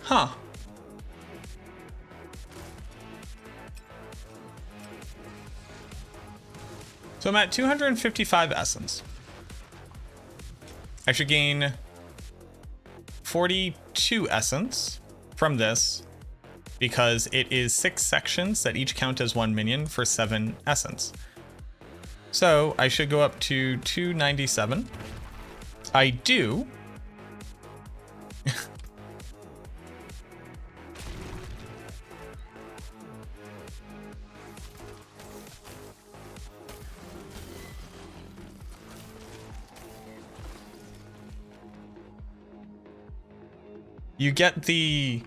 Huh. So I'm at 255 essence. I should gain 42 essence from this because it is 6 sections that each count as 1 minion for 7 essence. So I should go up to 297. I do. You get the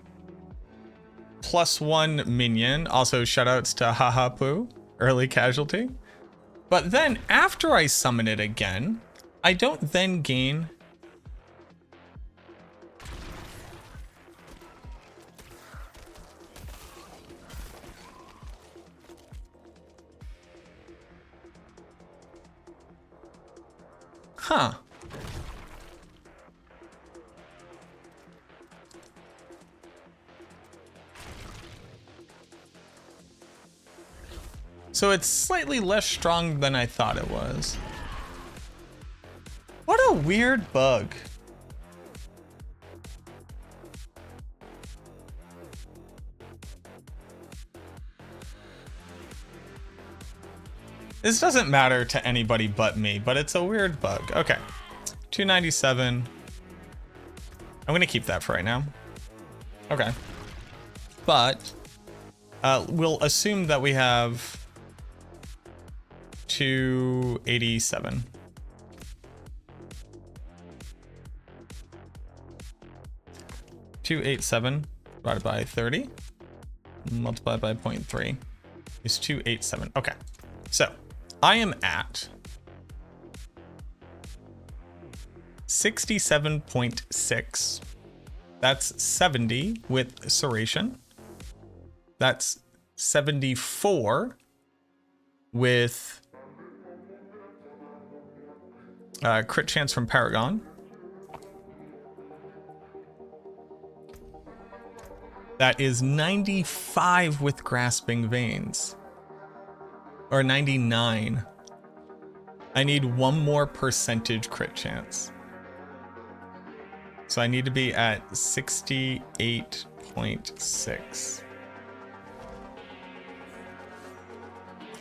+1 minion. Also, shoutouts to Hahapu, early casualty. But then after I summon it again, I don't then gain. Huh. So it's slightly less strong than I thought it was. What a weird bug. This doesn't matter to anybody but me, but it's a weird bug. Okay, 297. I'm gonna keep that for right now. Okay. But we'll assume that we have 287. Divided by 30 multiplied by 0.3 is 287. Okay, so I am at 67.6. That's 70 with Serration. That's 74 with crit chance from Paragon. That is 95 with Grasping Veins. Or 99. I need one more percentage crit chance. So I need to be at 68.6.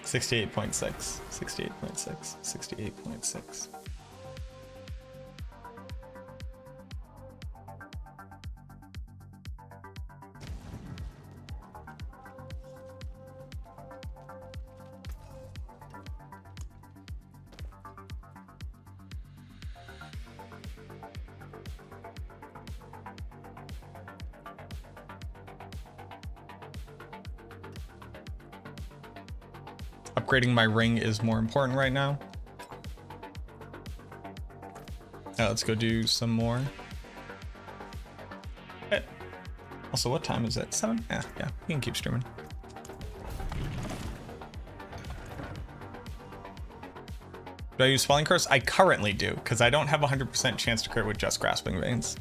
68.6. 68.6. 68.6. Upgrading my ring is more important right now. Let's go do some more. Okay. Also, what time is it? 7? Yeah, we can keep streaming. Do I use Swelling Curse? I currently do, because I don't have a 100% chance to crit with just Grasping Veins.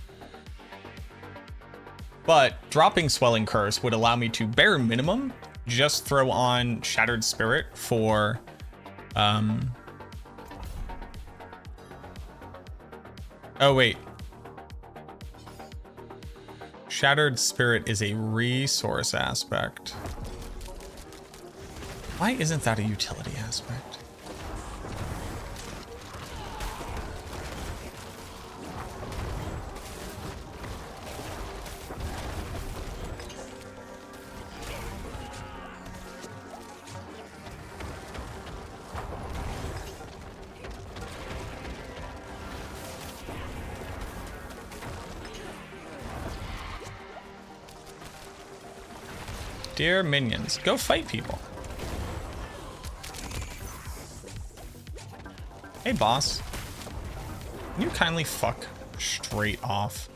But dropping Swelling Curse would allow me to bare minimum just throw on Shattered Spirit for oh wait, Shattered Spirit is a resource aspect. Why isn't that a utility aspect? Dear minions, go fight people. Hey boss, can you kindly fuck straight off?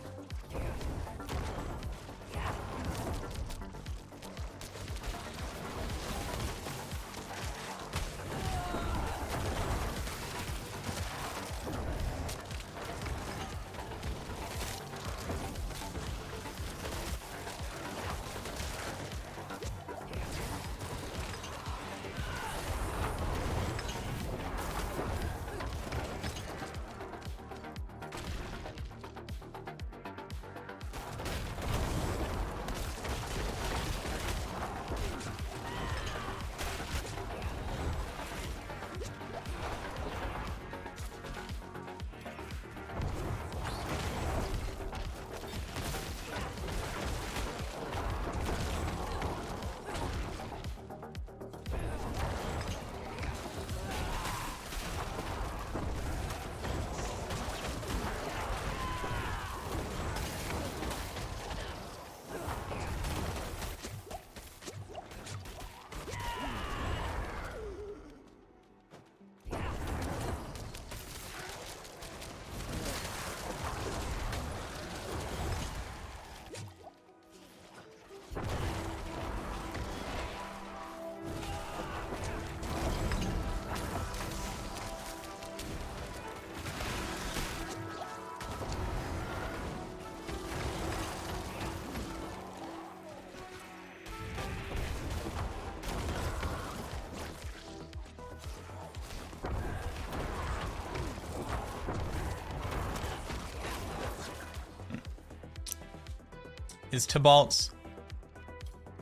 Is Tibalt's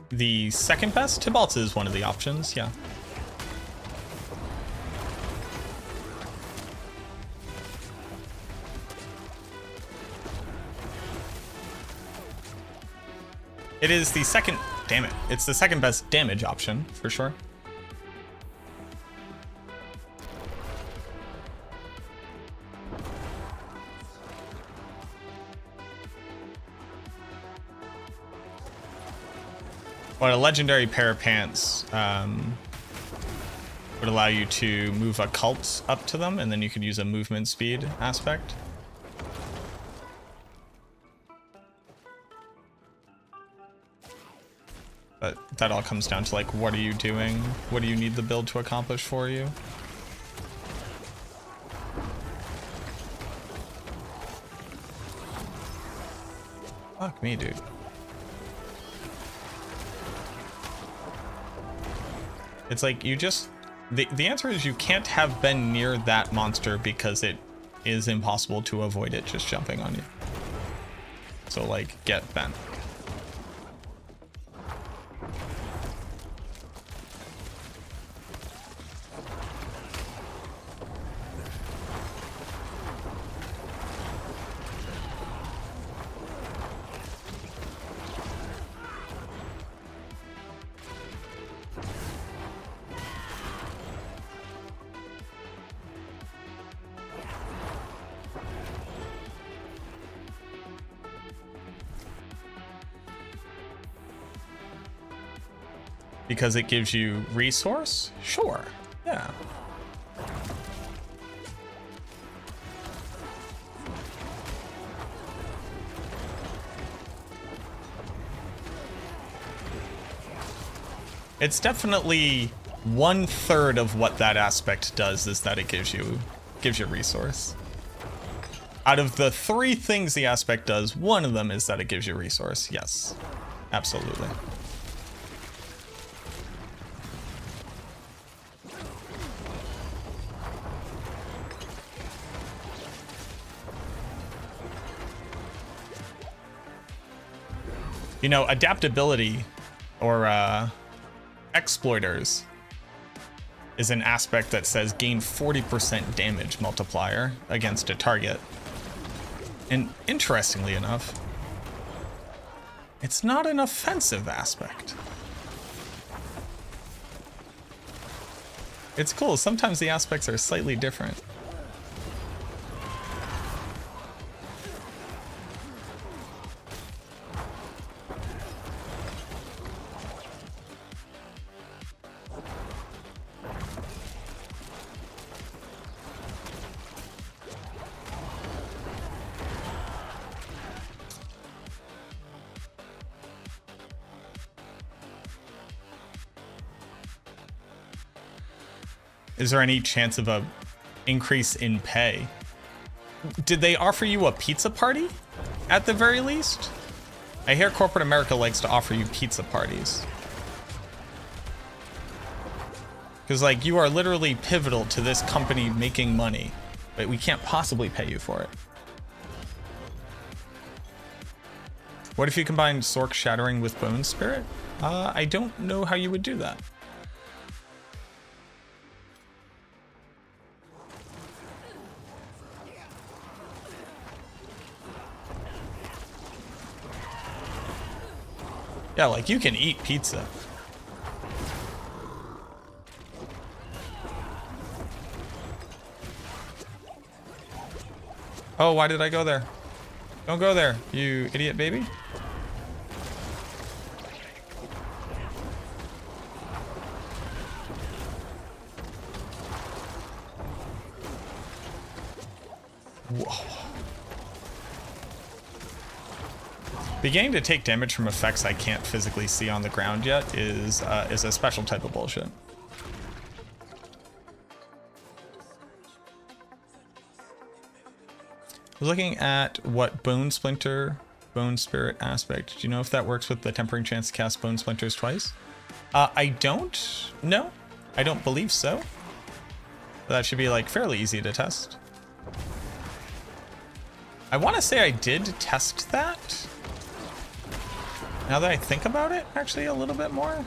the second best? Tibalt's is one of the options, yeah. It is the second, damn it, it's the second best damage option, for sure. But a legendary pair of pants would allow you to move a cult up to them, and then you could use a movement speed aspect. But that all comes down to like, what are you doing? What do you need the build to accomplish for you? Fuck me, dude. It's like you just, the answer is you can't have been near that monster because it is impossible to avoid it just jumping on you. So like, get bent. Because it gives you resource? Sure, yeah. It's definitely 1/3 of what that aspect does is that it gives you resource. Out of the 3 things the aspect does, one of them is that it gives you resource. Yes, absolutely. You know, adaptability or exploiters is an aspect that says gain 40% damage multiplier against a target. And interestingly enough, it's not an offensive aspect. It's cool. Sometimes the aspects are slightly different. Is there any chance of a increase in pay? Did they offer you a pizza party at the very least? I hear corporate America likes to offer you pizza parties. Because like you are literally pivotal to this company making money, but we can't possibly pay you for it. What if you combine Sorc Shattering with Bone Spirit? I don't know how you would do that. Yeah, like you can eat pizza. Oh, why did I go there? Don't go there, you idiot baby. Whoa. Beginning to take damage from effects I can't physically see on the ground yet is a special type of bullshit. I was looking at what Bone Splinter, Bone Spirit aspect. Do you know if that works with the tempering chance to cast Bone Splinters twice? I don't know. I don't believe so. But that should be like fairly easy to test. I want to say I did test that. Now that I think about it, actually a little bit more,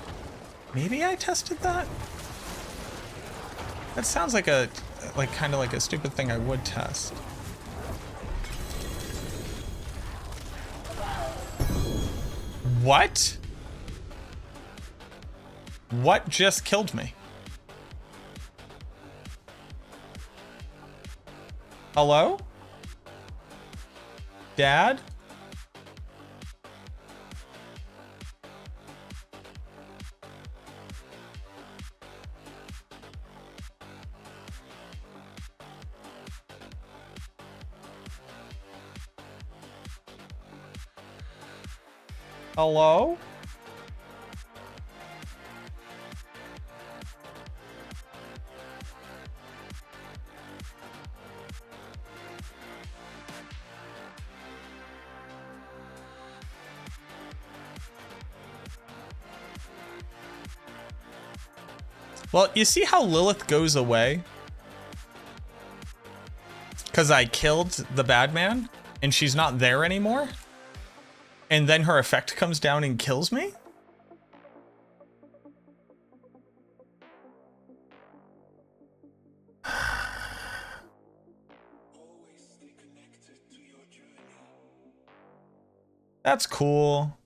maybe I tested that? That sounds like a, kind of like a stupid thing I would test. What? What just killed me? Hello? Dad? Hello? Well, you see how Lilith goes away? Because I killed the bad man and she's not there anymore? And then her effect comes down and kills me? That's cool.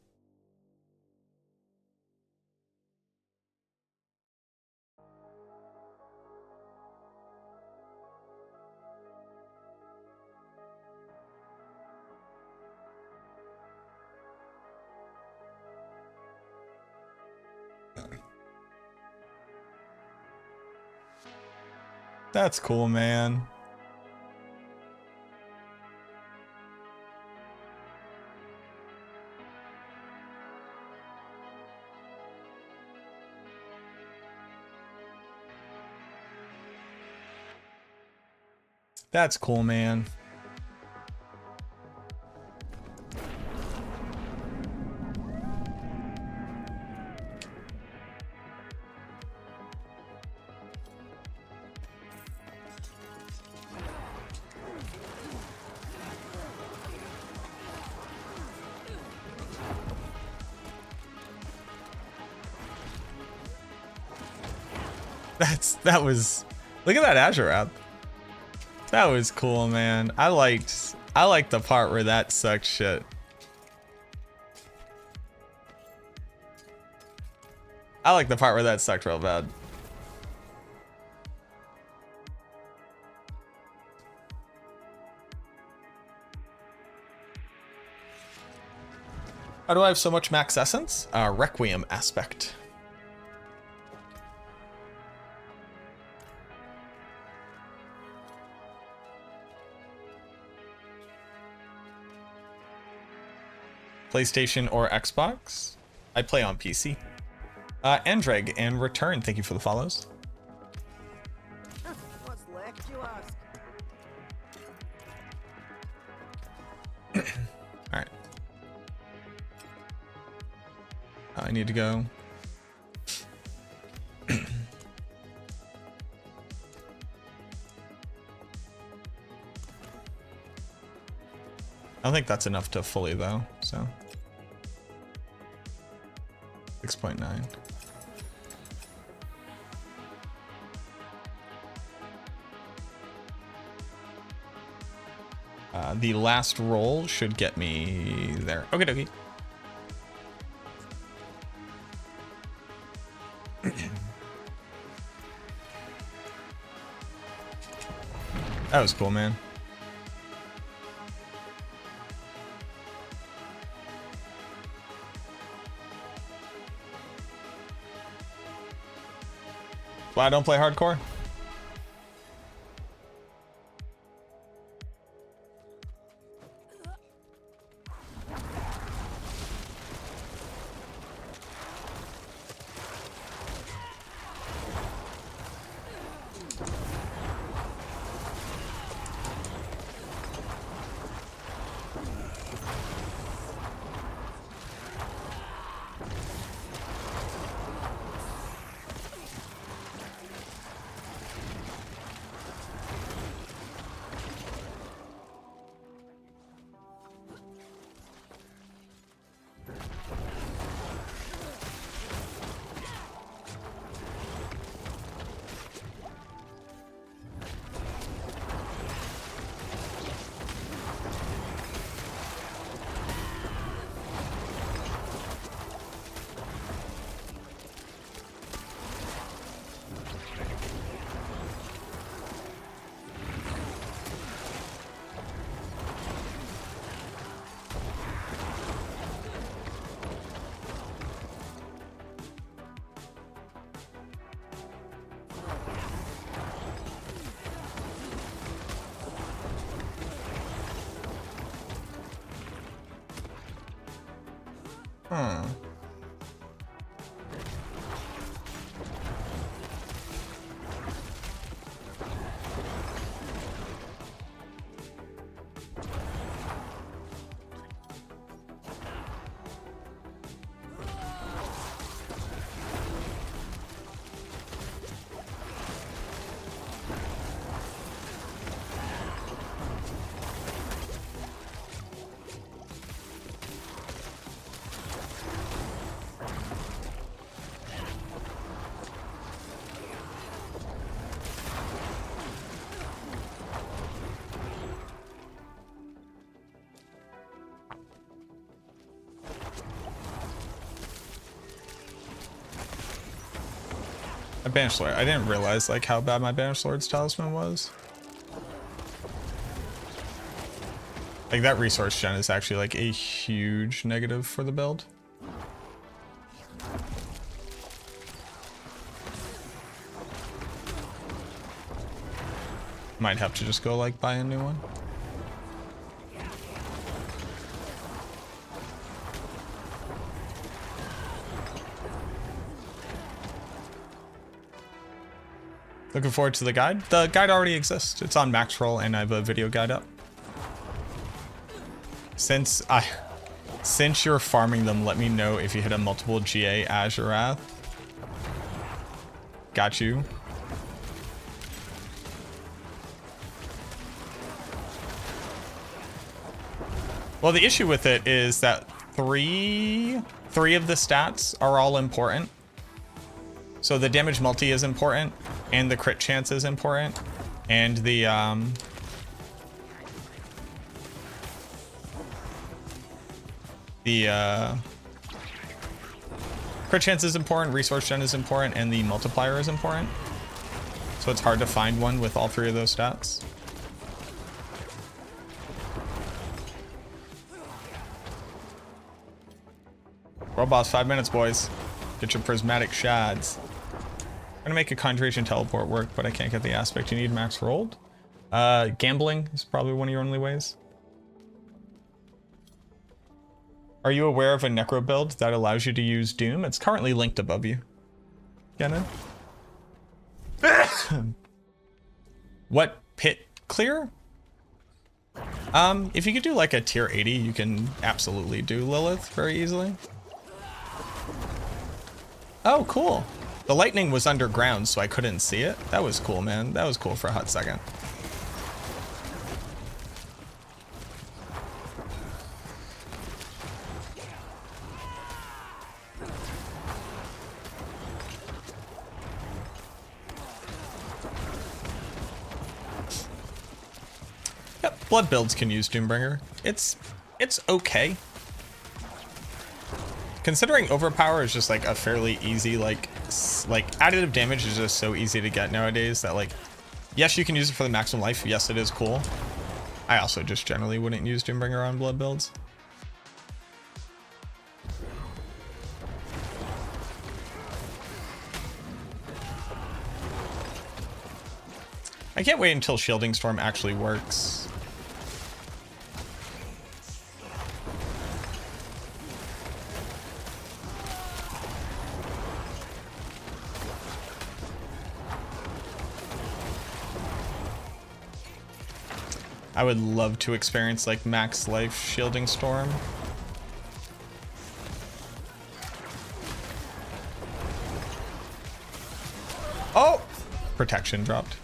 That's cool, man. That's cool, man. That was, look at that Azure app. That was cool, man. I liked the part where that sucked shit. I like the part where that sucked real bad. How do I have so much max essence? Requiem aspect. PlayStation or Xbox? I play on PC. Andreg and Return, thank you for the follows. What's left, you ask? Alright. I need to go. I don't think that's enough to fully though, so. 6.9. The last roll should get me there. Okay, dokie. That was cool, man. Why I don't play hardcore? Huh. A Banished Lord. I didn't realize like how bad my Banished Lord's Talisman was. Like that resource gen is actually like a huge negative for the build. Might have to just go like buy a new one. Looking forward to the guide. The guide already exists. It's on Maxroll and I have a video guide up. Since you're farming them, let me know if you hit a multiple GA Azurath. Got you. Well, the issue with it is that three of the stats are all important. So the damage multi is important, and the crit chance is important, and the crit chance is important, resource gen is important, and the multiplier is important. So it's hard to find one with all three of those stats. World boss, 5 minutes, boys. Get your prismatic shards. I'm gonna make a Conjuration Teleport work, but I can't get the aspect you need max rolled. Gambling is probably one of your only ways. Are you aware of a Necro build that allows you to use Doom? It's currently linked above you. Get it? What pit clear? If you could do like a tier 80, you can absolutely do Lilith very easily. Oh, cool. The lightning was underground, so I couldn't see it. That was cool, man. That was cool for a hot second. Yep, blood builds can use Doombringer. It's okay. Considering overpower is just like a fairly easy, like additive damage is just so easy to get nowadays that like, yes, you can use it for the maximum life. Yes, it is cool. I also just generally wouldn't use Doombringer on blood builds. I can't wait until Shielding Storm actually works. I would love to experience like max life Shielding Storm. Oh! Protection dropped.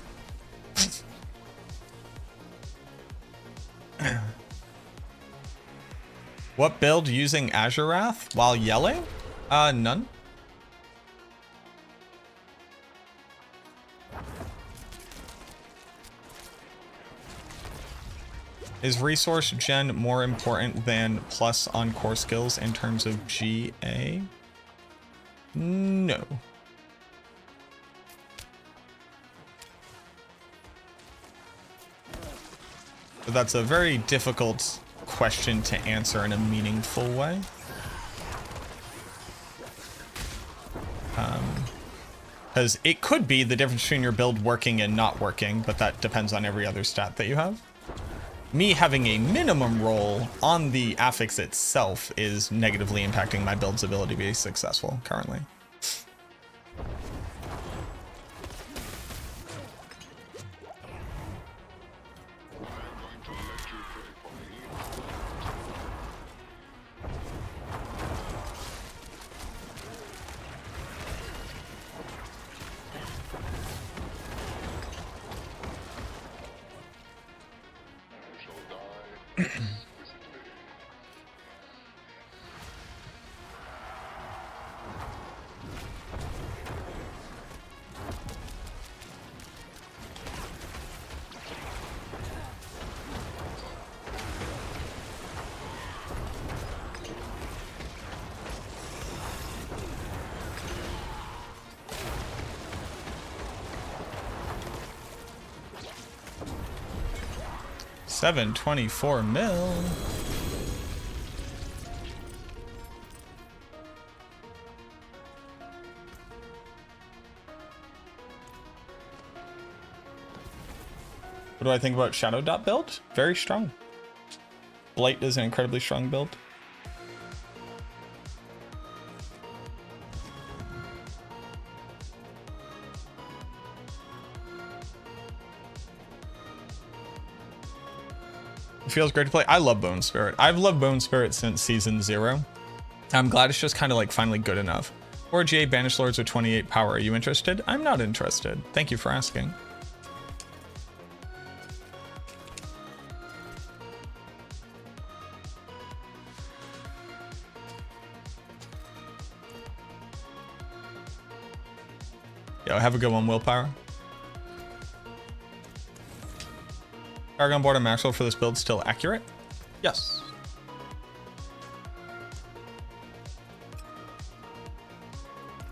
What build using Azurath while yelling? None. Is resource gen more important than plus on core skills in terms of GA? No. But that's a very difficult question to answer in a meaningful way. Because it could be the difference between your build working and not working, but that depends on every other stat that you have. me having a minimum roll on the affix itself is negatively impacting my build's ability to be successful currently. $724 mil. What do I think about Shadow Dot build? Very strong. Blight is an incredibly strong build. It feels great to play. I love Bone Spirit. I've loved Bone Spirit since season 0. I'm glad it's just kind of like finally good enough. 4 GA Banished Lords with 28 power. Are you interested? I'm not interested. Thank you for asking. Yo, have a good one, Willpower. Paragon Board and Maxwell for this build still accurate? Yes.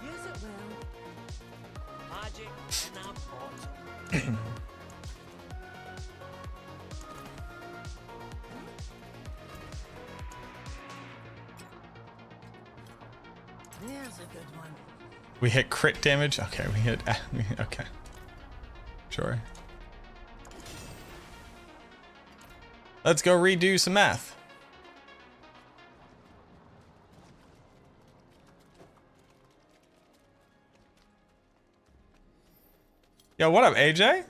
Use it well. Magic in our pot. There's a good one. We hit crit damage. Okay, we hit. Okay. Sure. Let's go redo some math. Yo, what up, AJ?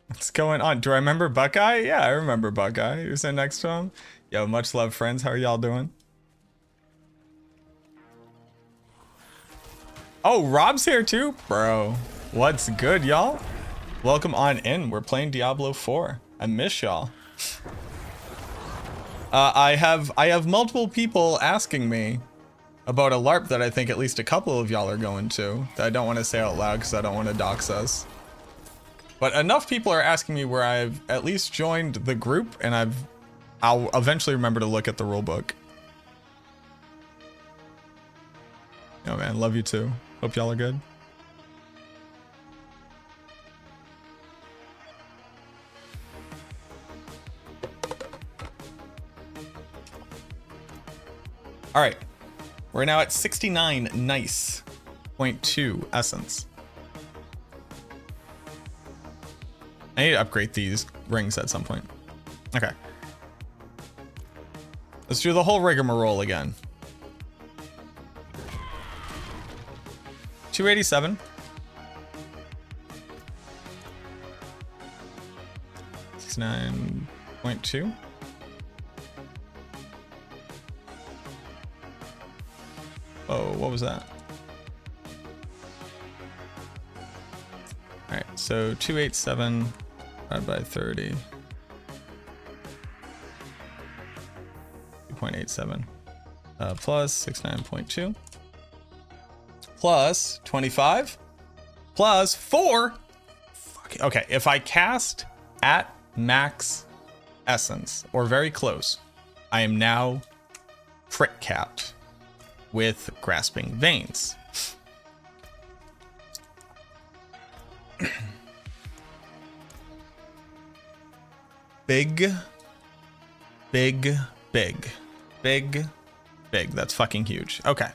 What's going on? Do I remember Buckeye? Yeah, I remember Buckeye. Who's in next to him? Yo, much love, friends. How are y'all doing? Oh, Rob's here too? Bro, what's good, y'all? Welcome on in. We're playing Diablo 4. I miss y'all. I have multiple people asking me about a LARP that I think at least a couple of y'all are going to that I don't want to say out loud because I don't want to dox us. But enough people are asking me where I've at least joined the group, and I'll eventually remember to look at the rulebook. Oh man, love you too. Hope y'all are good. All right, we're now at 69 nice 0.2 essence. I need to upgrade these rings at some point. Okay. Let's do the whole rigmarole again. 287. $69.2. Oh, what was that? All right, so 287 divided by 30. 2.87 plus 69.2 plus 25 plus 4. Fuck. Okay, if I cast at max essence or very close, I am now crit capped with Grasping Veins. Big. That's fucking huge. Okay.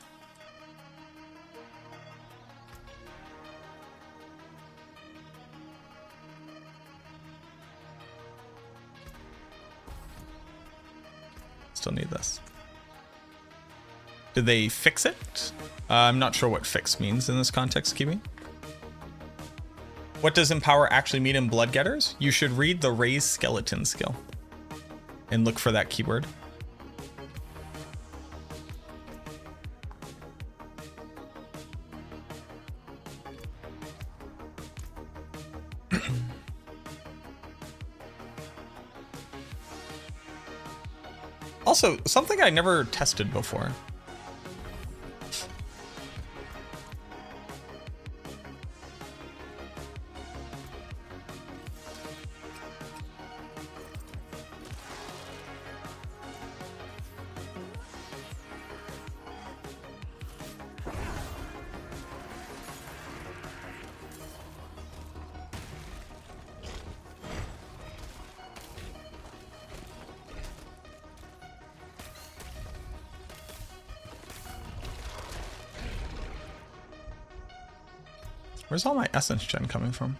still need this. Did they fix it? I'm not sure what fix means in this context, Kiwi. What does empower actually mean in Bloodgetters? You should read the raise skeleton skill and look for that keyword. Also, something I never tested before. Where's all my essence gen coming from?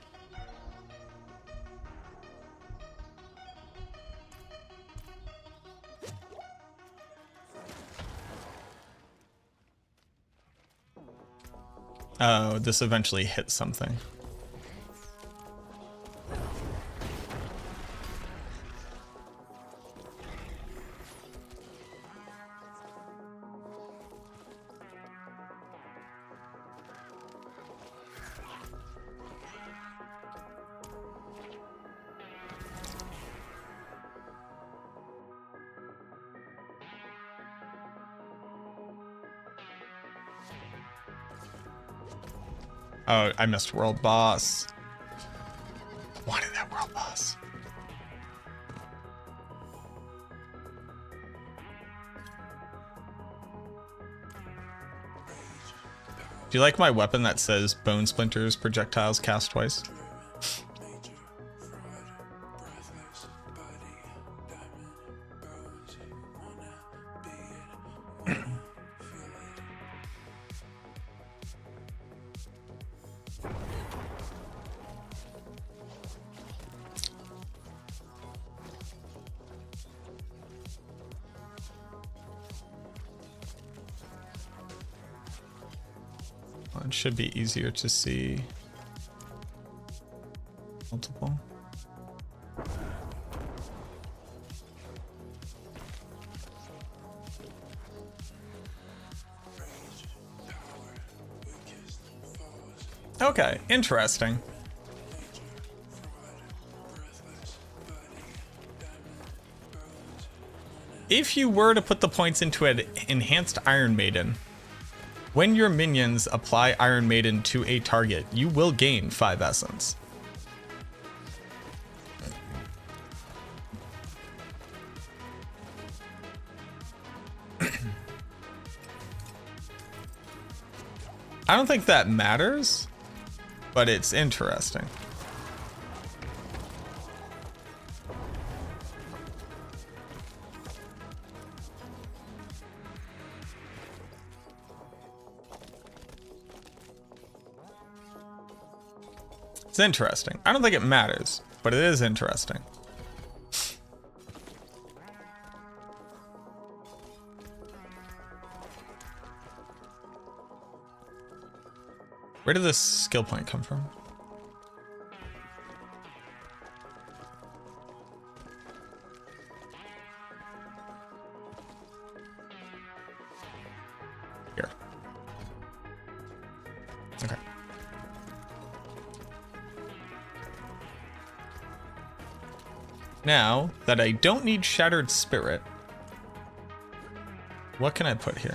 Oh, this eventually hits something. Oh, I missed world boss. Wanted that world boss. Do you like my weapon that says bone splinters projectiles cast twice? It should be easier to see multiple. Okay, interesting. If you were to put the points into an enhanced Iron Maiden, when your minions apply Iron Maiden to a target, you will gain 5 essence. I don't think that matters, but it's interesting. It's interesting. I don't think it matters, but it is interesting. Where did this skill point come from? Here. Okay. Now that I don't need Shattered Spirit, what can I put here?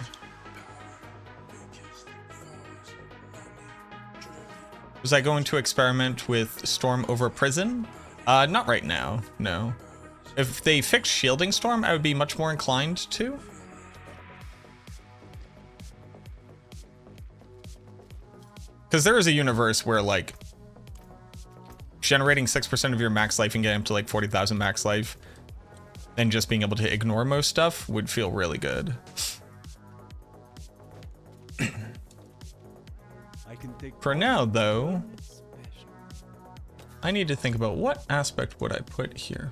Was I going to experiment with Storm over Prison? Not right now, no. If they fixed Shielding Storm, I would be much more inclined to. Because there is a universe where, like, generating 6% of your max life and getting up to like 40,000 max life and just being able to ignore most stuff would feel really good. For now, though, I need to think about what aspect would I put here.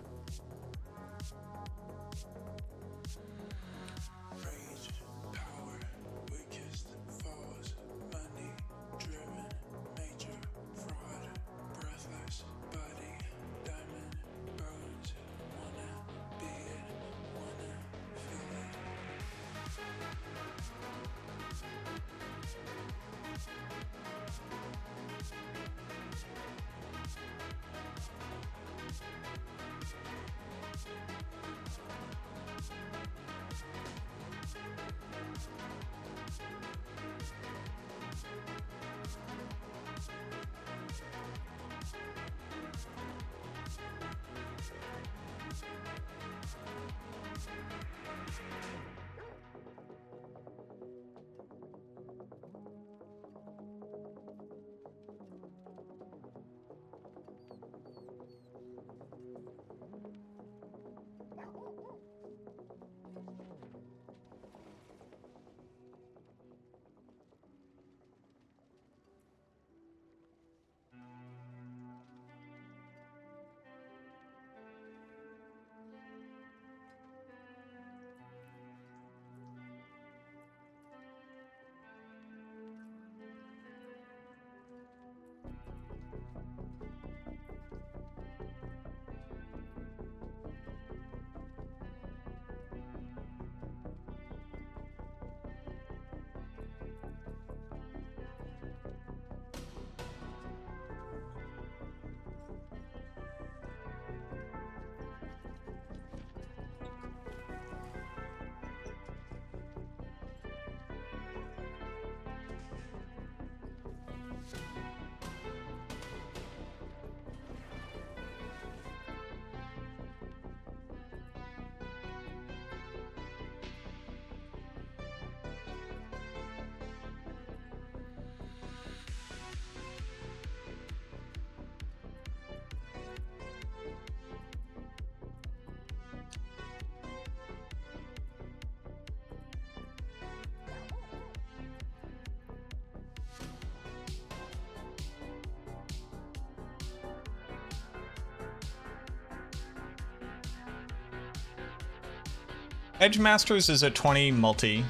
Edge Masters is at 20 multi.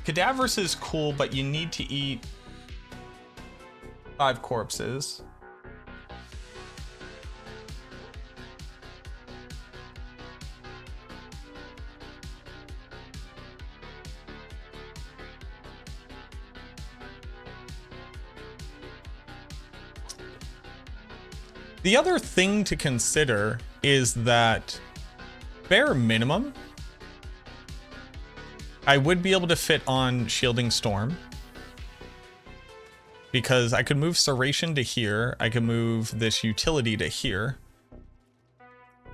Cadavers is cool, but you need to eat 5 corpses. The other thing to consider is that bare minimum, I would be able to fit on Shielding Storm because I could move Serration to here. I could move this utility to here.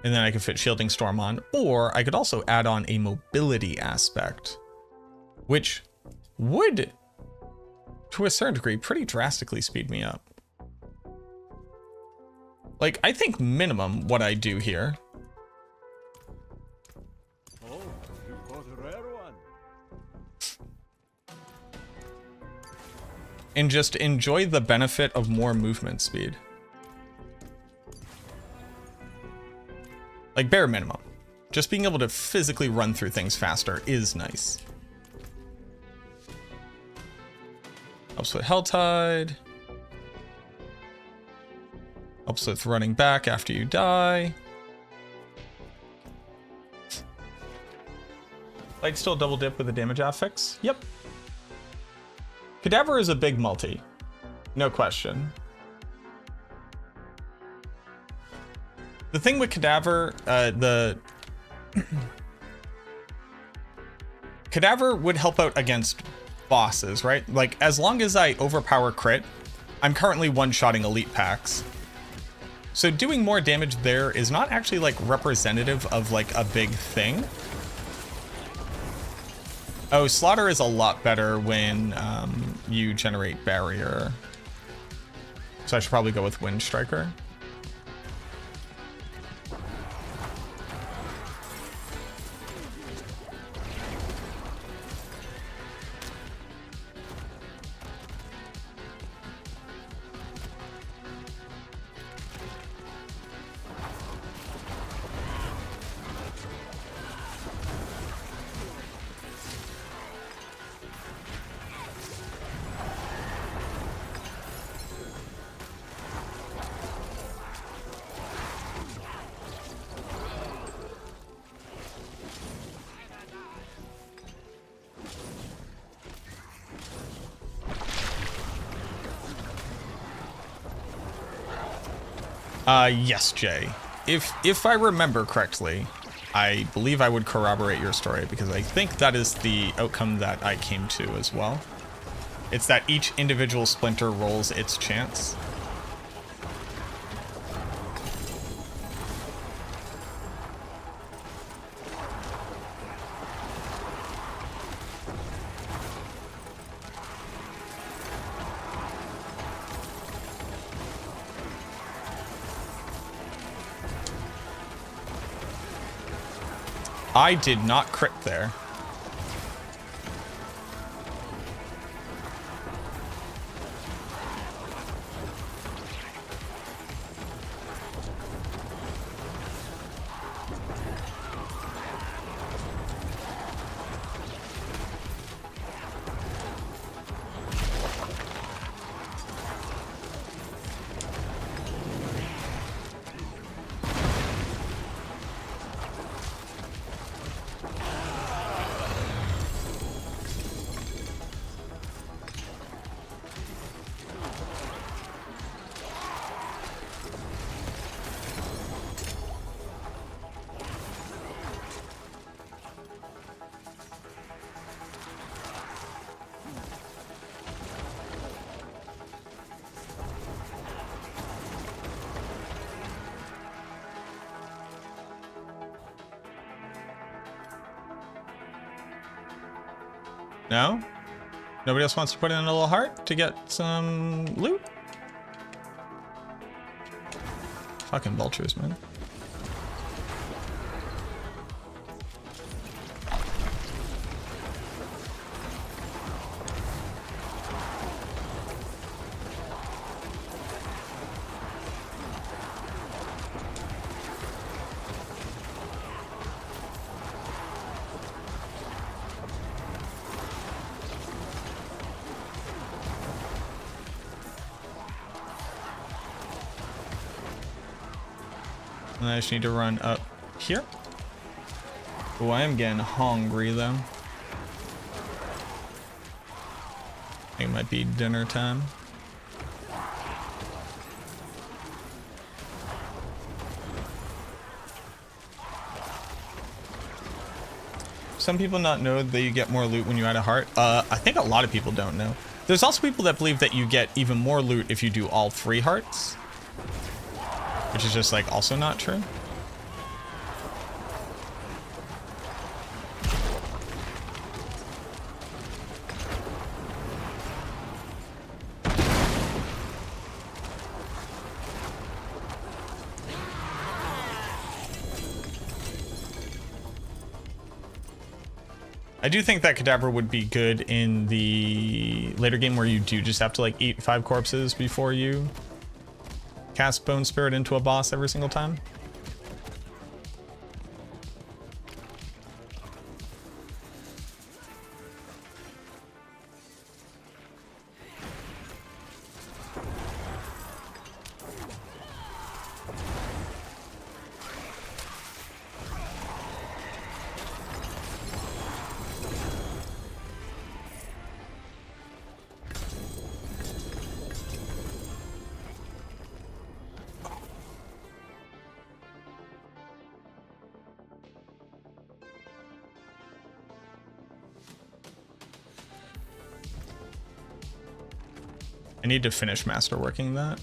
And then I could fit Shielding Storm on, or I could also add on a mobility aspect, which would, to a certain degree, pretty drastically speed me up. Like, I think minimum what I do here. Oh, you got a rare one. And just enjoy the benefit of more movement speed. Like, bare minimum. Just being able to physically run through things faster is nice. Helps with Helltide. Helps with running back after you die. Like, still double dip with a damage affix? Yep. Cadaver is a big multi. No question. The thing with Cadaver, Cadaver would help out against bosses, right? Like, as long as I overpower crit, I'm currently one-shotting elite packs. So doing more damage there is not actually like representative of like a big thing. Oh, Slaughter is a lot better when you generate barrier. So I should probably go with Wind Striker. Yes, Jay. If I remember correctly, I believe I would corroborate your story because I think that is the outcome that I came to as well. It's that each individual splinter rolls its chance. I did not crit there. No? Nobody else wants to put in a little heart to get some loot? Fucking vultures, man. And I just need to run up here. Oh, I am getting hungry though. I think it might be dinner time. Some people not know that you get more loot when you add a heart. I think a lot of people don't know. There's also people that believe that you get even more loot if you do all 3 hearts, which is just like also not true. I do think that Kadabra would be good in the later game where you do just have to like eat 5 corpses before you cast Bone Spirit into a boss every single time. I need to finish masterworking that.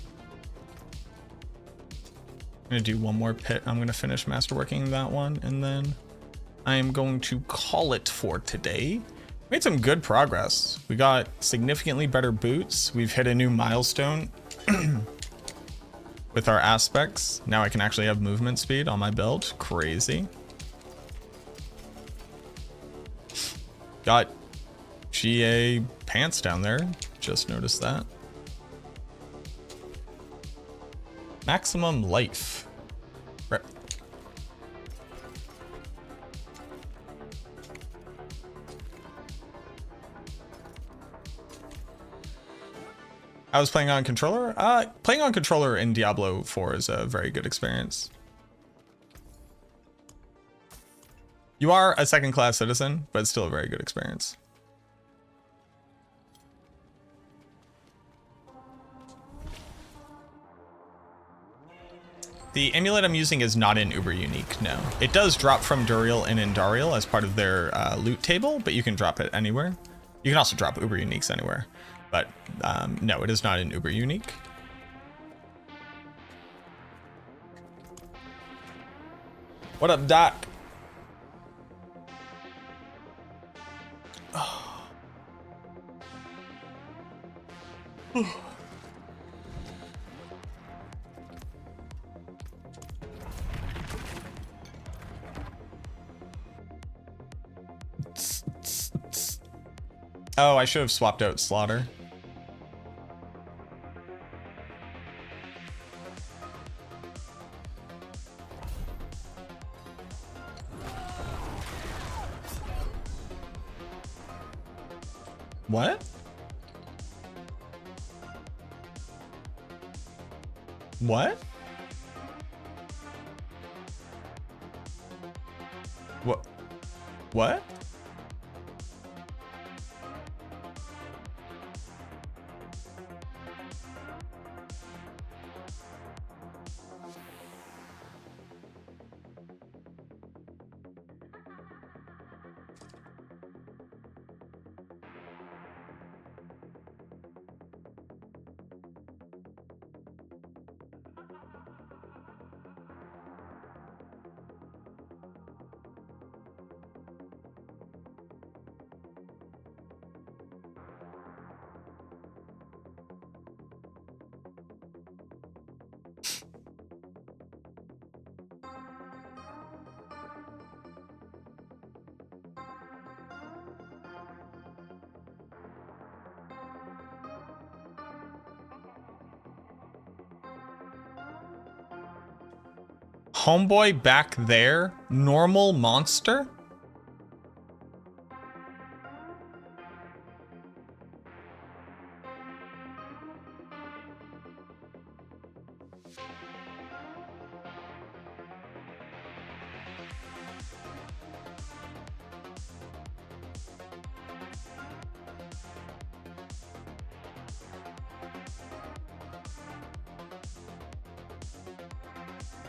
I'm gonna do one more pit. I'm gonna finish masterworking that one, and then I am going to call it for today. Made some good progress. We got significantly better boots. We've hit a new milestone with our aspects. Now I can actually have movement speed on my belt. Crazy. Got GA pants down there. Just noticed that. Maximum life. Right. I was playing on controller. Playing on controller in Diablo 4 is a very good experience. You are a second-class citizen, but it's still a very good experience. The amulet I'm using is not in Uber Unique, no. It does drop from Duriel and Indariel as part of their loot table, but you can drop it anywhere. You can also drop Uber Uniques anywhere, but no, it is not in Uber Unique. What up, Doc? Oh, I should have swapped out Slaughter. What? What? What? What? Homeboy back there? Normal monster?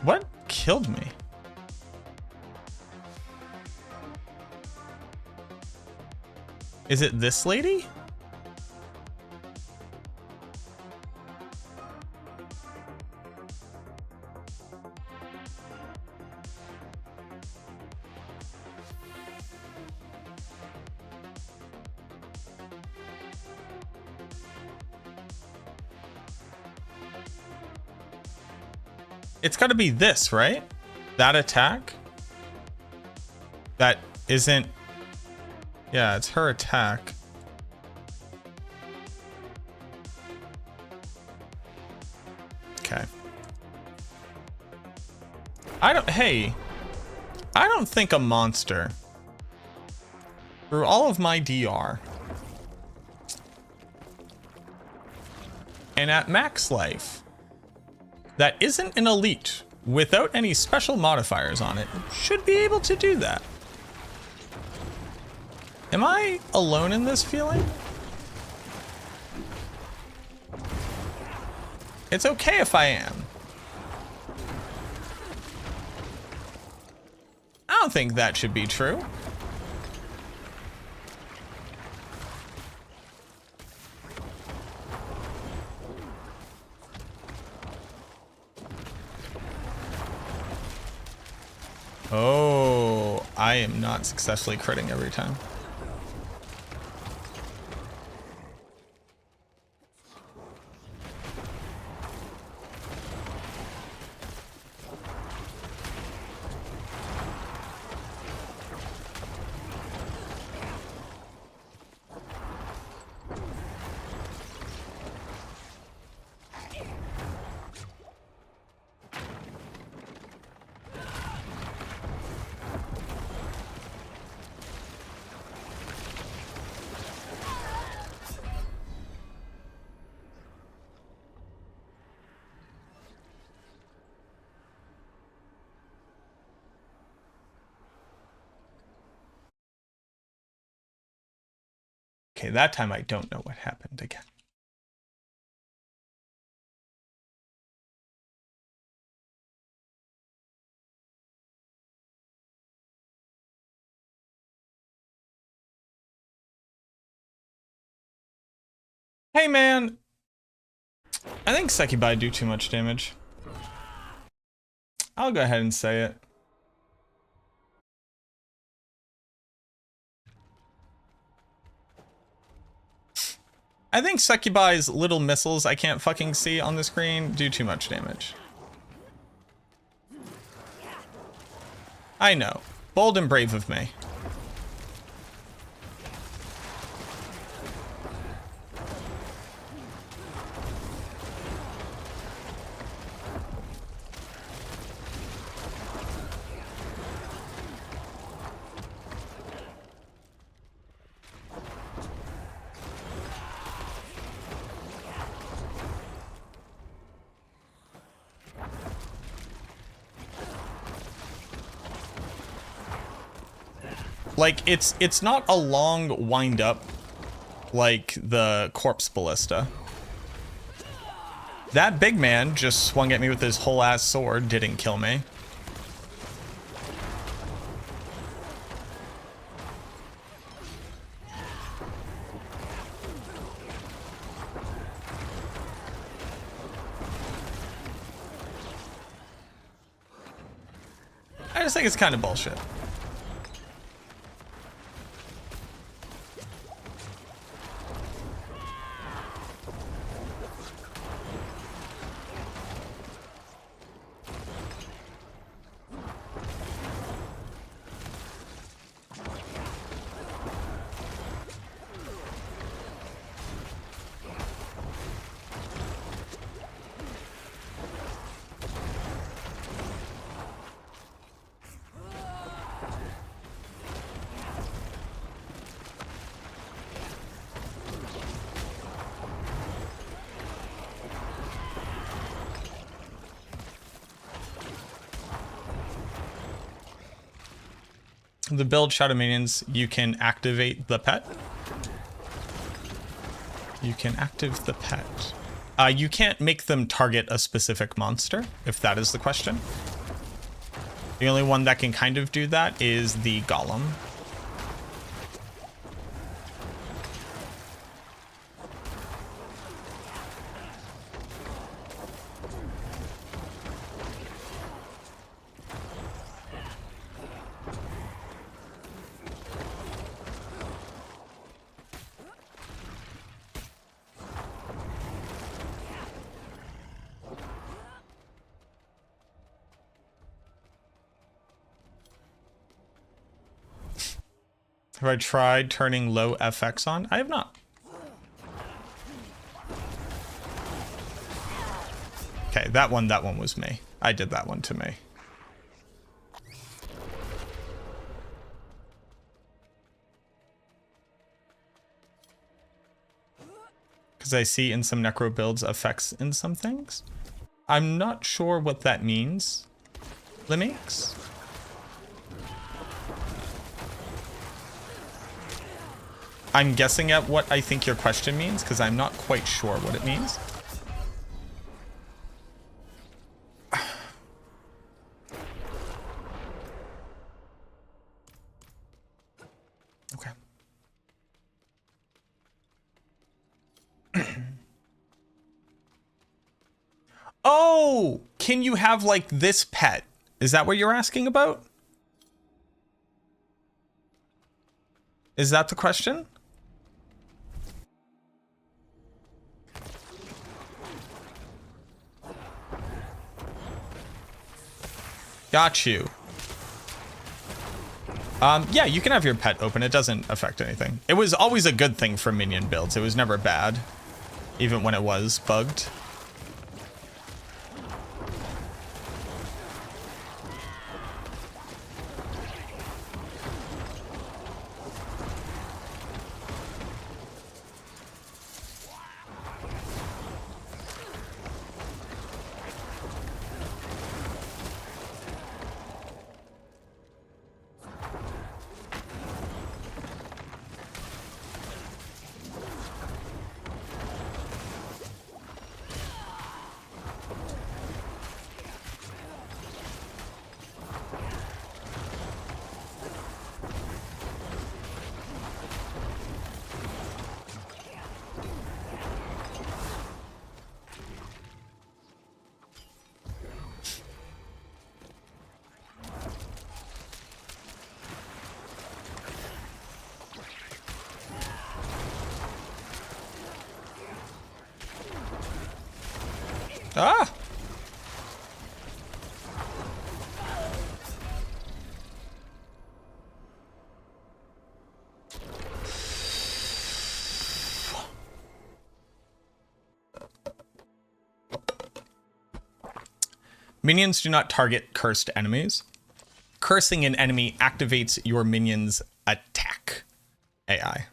What killed me? Is it this lady? It's got to be this, right? That attack? That isn't... Yeah, it's her attack. Okay. Hey, I don't think a monster through all of my DR and at max life that isn't an elite without any special modifiers on it should be able to do that. Am I alone in this feeling? It's okay if I am. I don't think that should be true. Oh, I am not successfully critting every time. Okay, that time I don't know what happened again. Hey man, I think Sekibai do too much damage. I'll go ahead and say it. I think Sekibai's little missiles I can't fucking see on the screen do too much damage. I know. Bold and brave of me. Like, it's not a long wind up like the corpse ballista. That big man just swung at me with his whole ass sword, didn't kill me. I just think it's kind of bullshit. The build Shadow Minions, you can activate the pet. You can activate the pet. You can't make them target a specific monster, if that is the question. The only one that can kind of do that is the Golem. Have I tried turning low FX on? I have not. Okay, that one was me. I did that one to me. Because I see in some necro builds effects in some things. I'm not sure what that means. Limix? I'm guessing at what I think your question means, because I'm not quite sure what it means. Okay. Oh, can you have like this pet? Is that what you're asking about? Is that the question? Got you. Yeah, you can have your pet open. It doesn't affect anything. It was always a good thing for minion builds. It was never bad, even when it was bugged. Ah! Minions do not target cursed enemies. Cursing an enemy activates your minion's attack AI.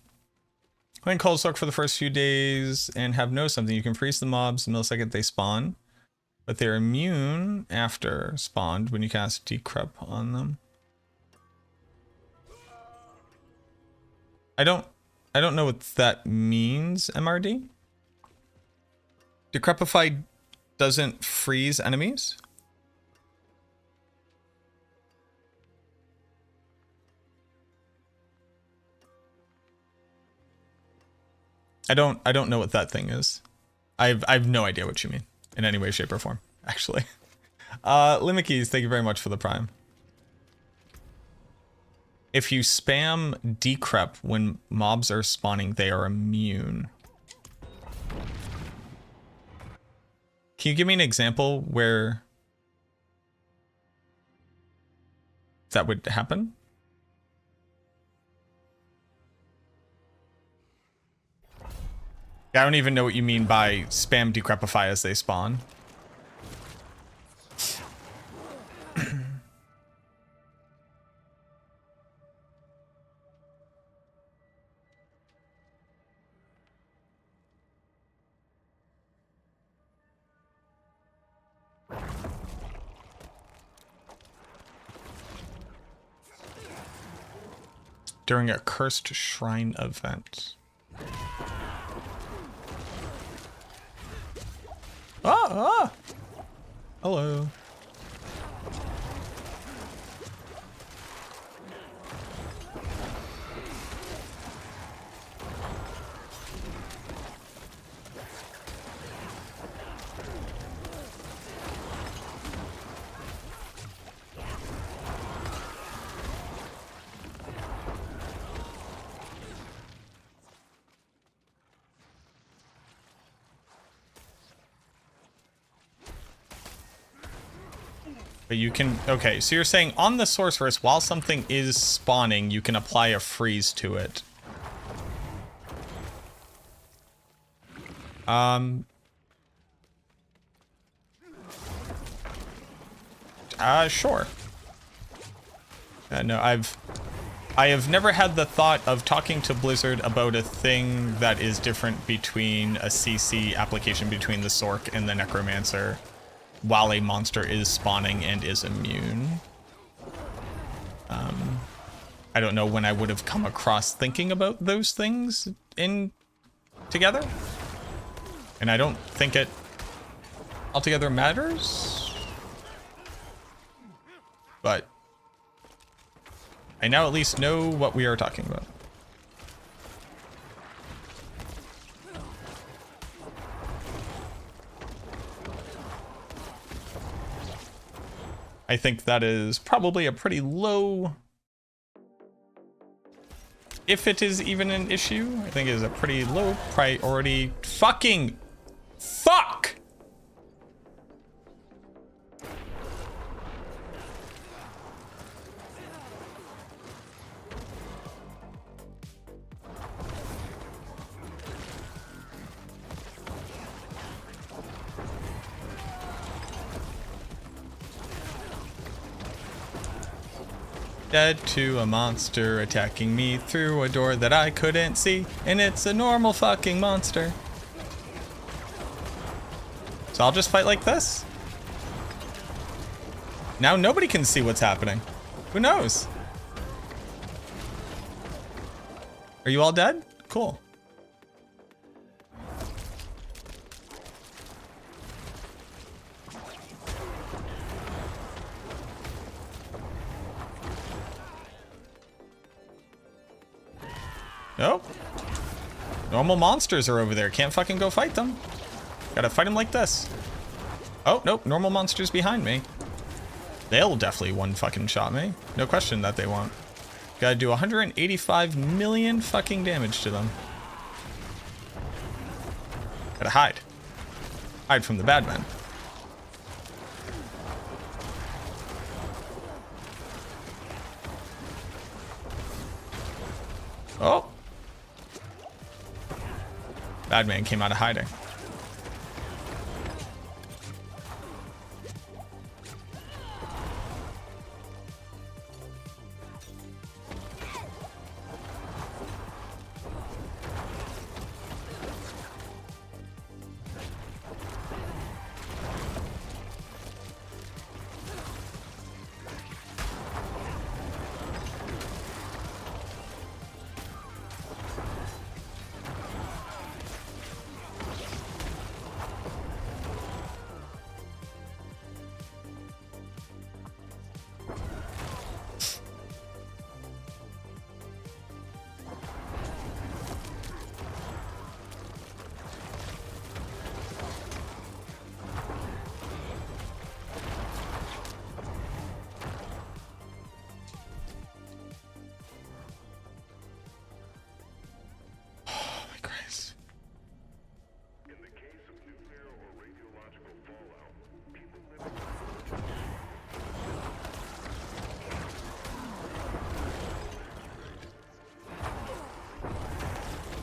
When cold soak for the first few days and have no something, you can freeze the mobs the millisecond they spawn, but they're immune after spawned when you cast Decrep on them. I don't know what that means, MRD. Decrepify doesn't freeze enemies? I don't know what that thing is. I've no idea what you mean in any way, shape, or form, actually. Limikis, thank you very much for the prime. If you spam Decrep when mobs are spawning, they are immune. Can you give me an example where that would happen? I don't even know what you mean by spam Decrepify as they spawn. During a cursed shrine event. Ah! Hello. But you can, okay, so you're saying on the sorceress, while something is spawning, you can apply a freeze to it. Sure. No, I have never had the thought of talking to Blizzard about a thing that is different between a CC application between the Sorc and the Necromancer while a monster is spawning and is immune. I don't know when I would have come across thinking about those things in together. And I don't think it altogether matters. But I now at least know what we are talking about. I think that is probably a pretty low, if it is even an issue, I think it is a pretty low priority. Fucking fuck! Dead to a monster attacking me through a door that I couldn't see, and it's a normal fucking monster. So I'll just fight like this. Now nobody can see what's happening. Who knows? Are you all dead? Cool. Nope. Normal monsters are over there. Can't fucking go fight them. Gotta fight them like this. Oh, nope. Normal monsters behind me. They'll definitely one fucking shot me. No question that they won't. Gotta do 185 million fucking damage to them. Gotta hide. Hide from the bad men. Oh. Bad man came out of hiding.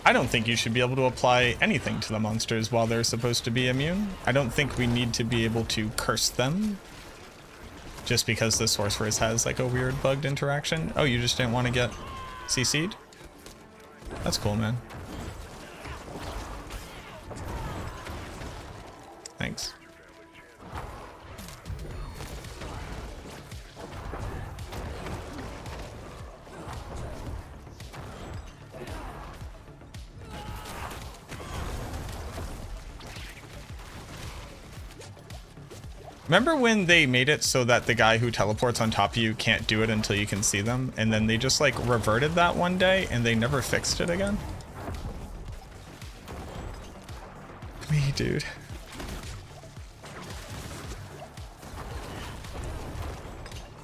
I don't think you should be able to apply anything to the monsters while they're supposed to be immune. I don't think we need to be able to curse them just because the sorceress has like a weird bugged interaction. Oh, you just didn't want to get CC'd? That's cool, man. Thanks. Remember when they made it so that the guy who teleports on top of you can't do it until you can see them? And then they just like reverted that one day and they never fixed it again? Me, dude.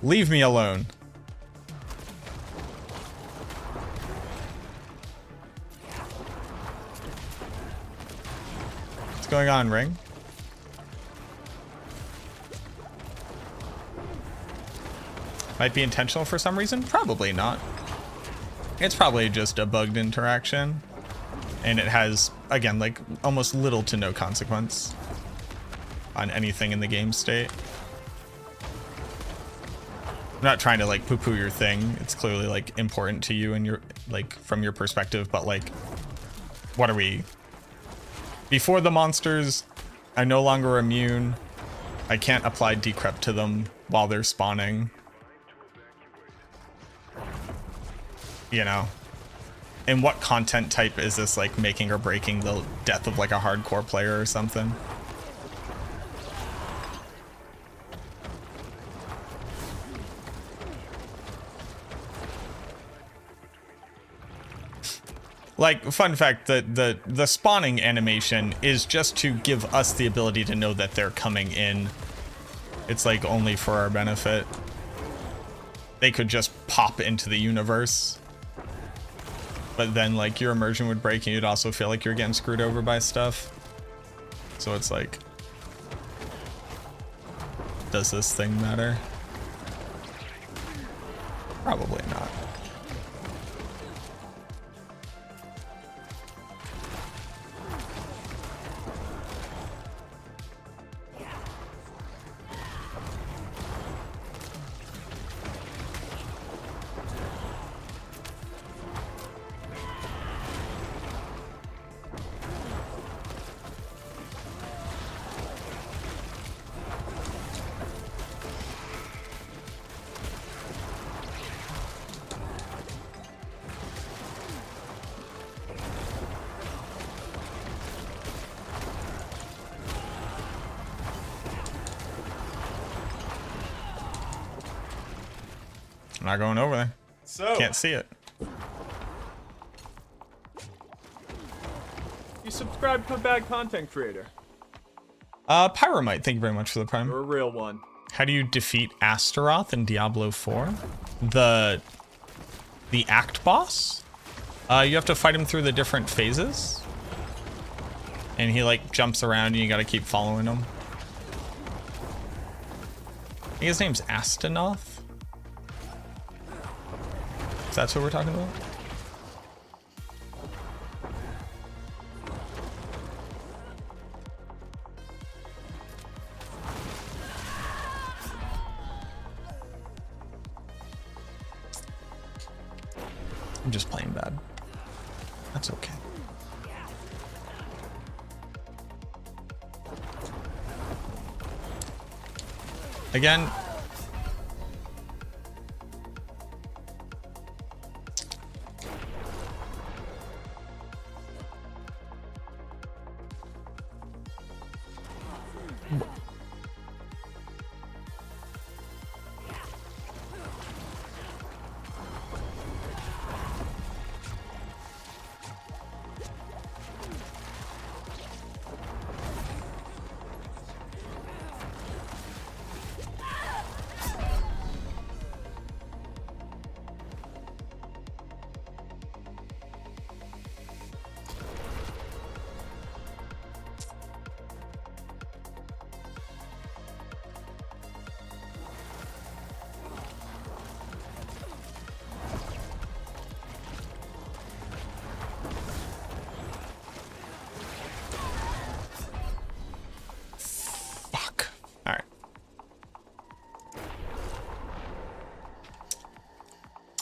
Leave me alone. What's going on, Ring? Might be intentional for some reason. Probably not. It's probably just a bugged interaction. And it has, again, like almost little to no consequence on anything in the game state. I'm not trying to like poo-poo your thing. It's clearly like important to you and your, like, from your perspective, but like, what are we? Before the monsters are no longer immune. I can't apply decrypt to them while they're spawning. You know? And what content type is this like making or breaking the death of like a hardcore player or something? Like, fun fact, the spawning animation is just to give us the ability to know that they're coming in. It's like only for our benefit. They could just pop into the universe. But then like your immersion would break and you'd also feel like you're getting screwed over by stuff. So it's like, does this thing matter? Probably not. I'm not going over there. So, Can't see it. you subscribe to a bad content creator. Pyromite, thank you very much for the prime. Or a real one. How do you defeat Astaroth in Diablo 4? The act boss? You have to fight him through the different phases. And he like jumps around and you gotta keep following him. I think his name's Astanoth. If that's what we're talking about. I'm just playing bad. That's okay. Again,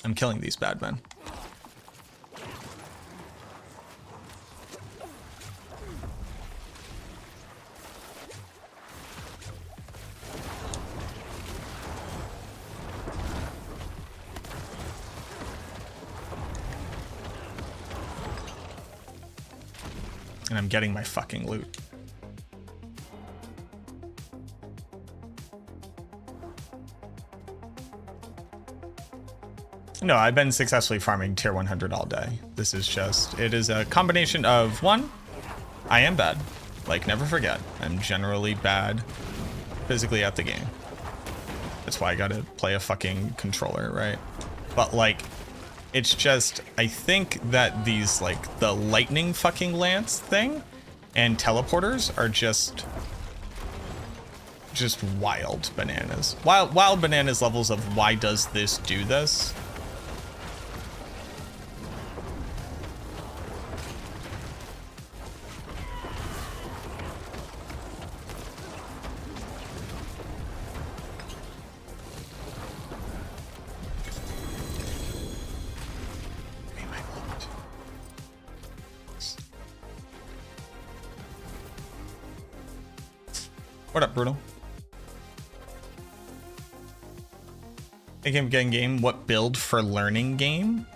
I'm killing these bad men. And I'm getting my fucking loot. No, I've been successfully farming tier 100 all day. This is just, it is a combination of, one, I am bad. Like, never forget, I'm generally bad physically at the game. That's why I gotta play a fucking controller, right? But like, it's just, I think that these, like, the lightning fucking lance thing and teleporters are just just wild bananas. Wild bananas levels of why does this do this? What up, Brutal? Hey, game. What build for learning game?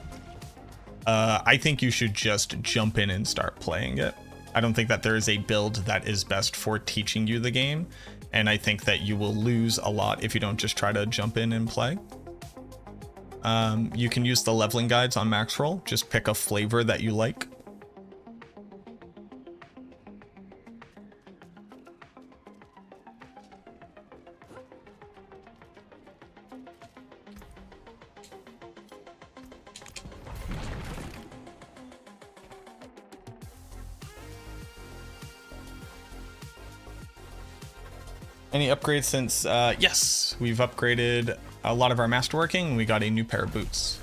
I think you should just jump in and start playing it. I don't think that there is a build that is best for teaching you the game, and I think that you will lose a lot if you don't just try to jump in and play. You can use the leveling guides on Maxroll. Just pick a flavor that you like. Any upgrades since, yes, we've upgraded a lot of our masterworking. We got a new pair of boots.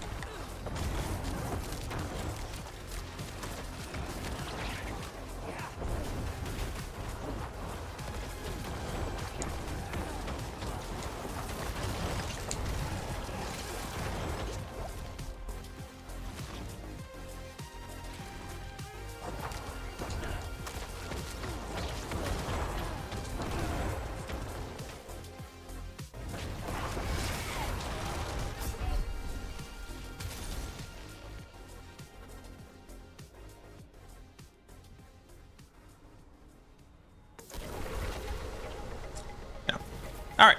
All right.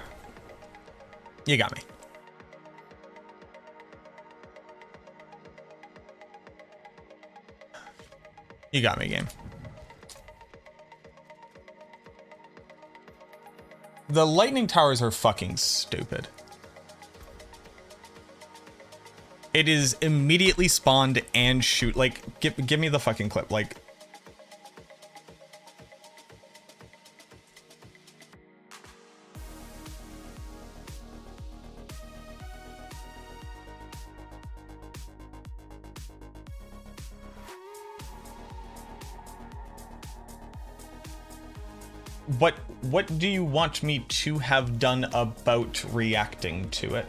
You got me. You got me, game. The lightning towers are fucking stupid. It is immediately spawned and shoot. Like, give me the fucking clip. Like, what do you want me to have done about reacting to it?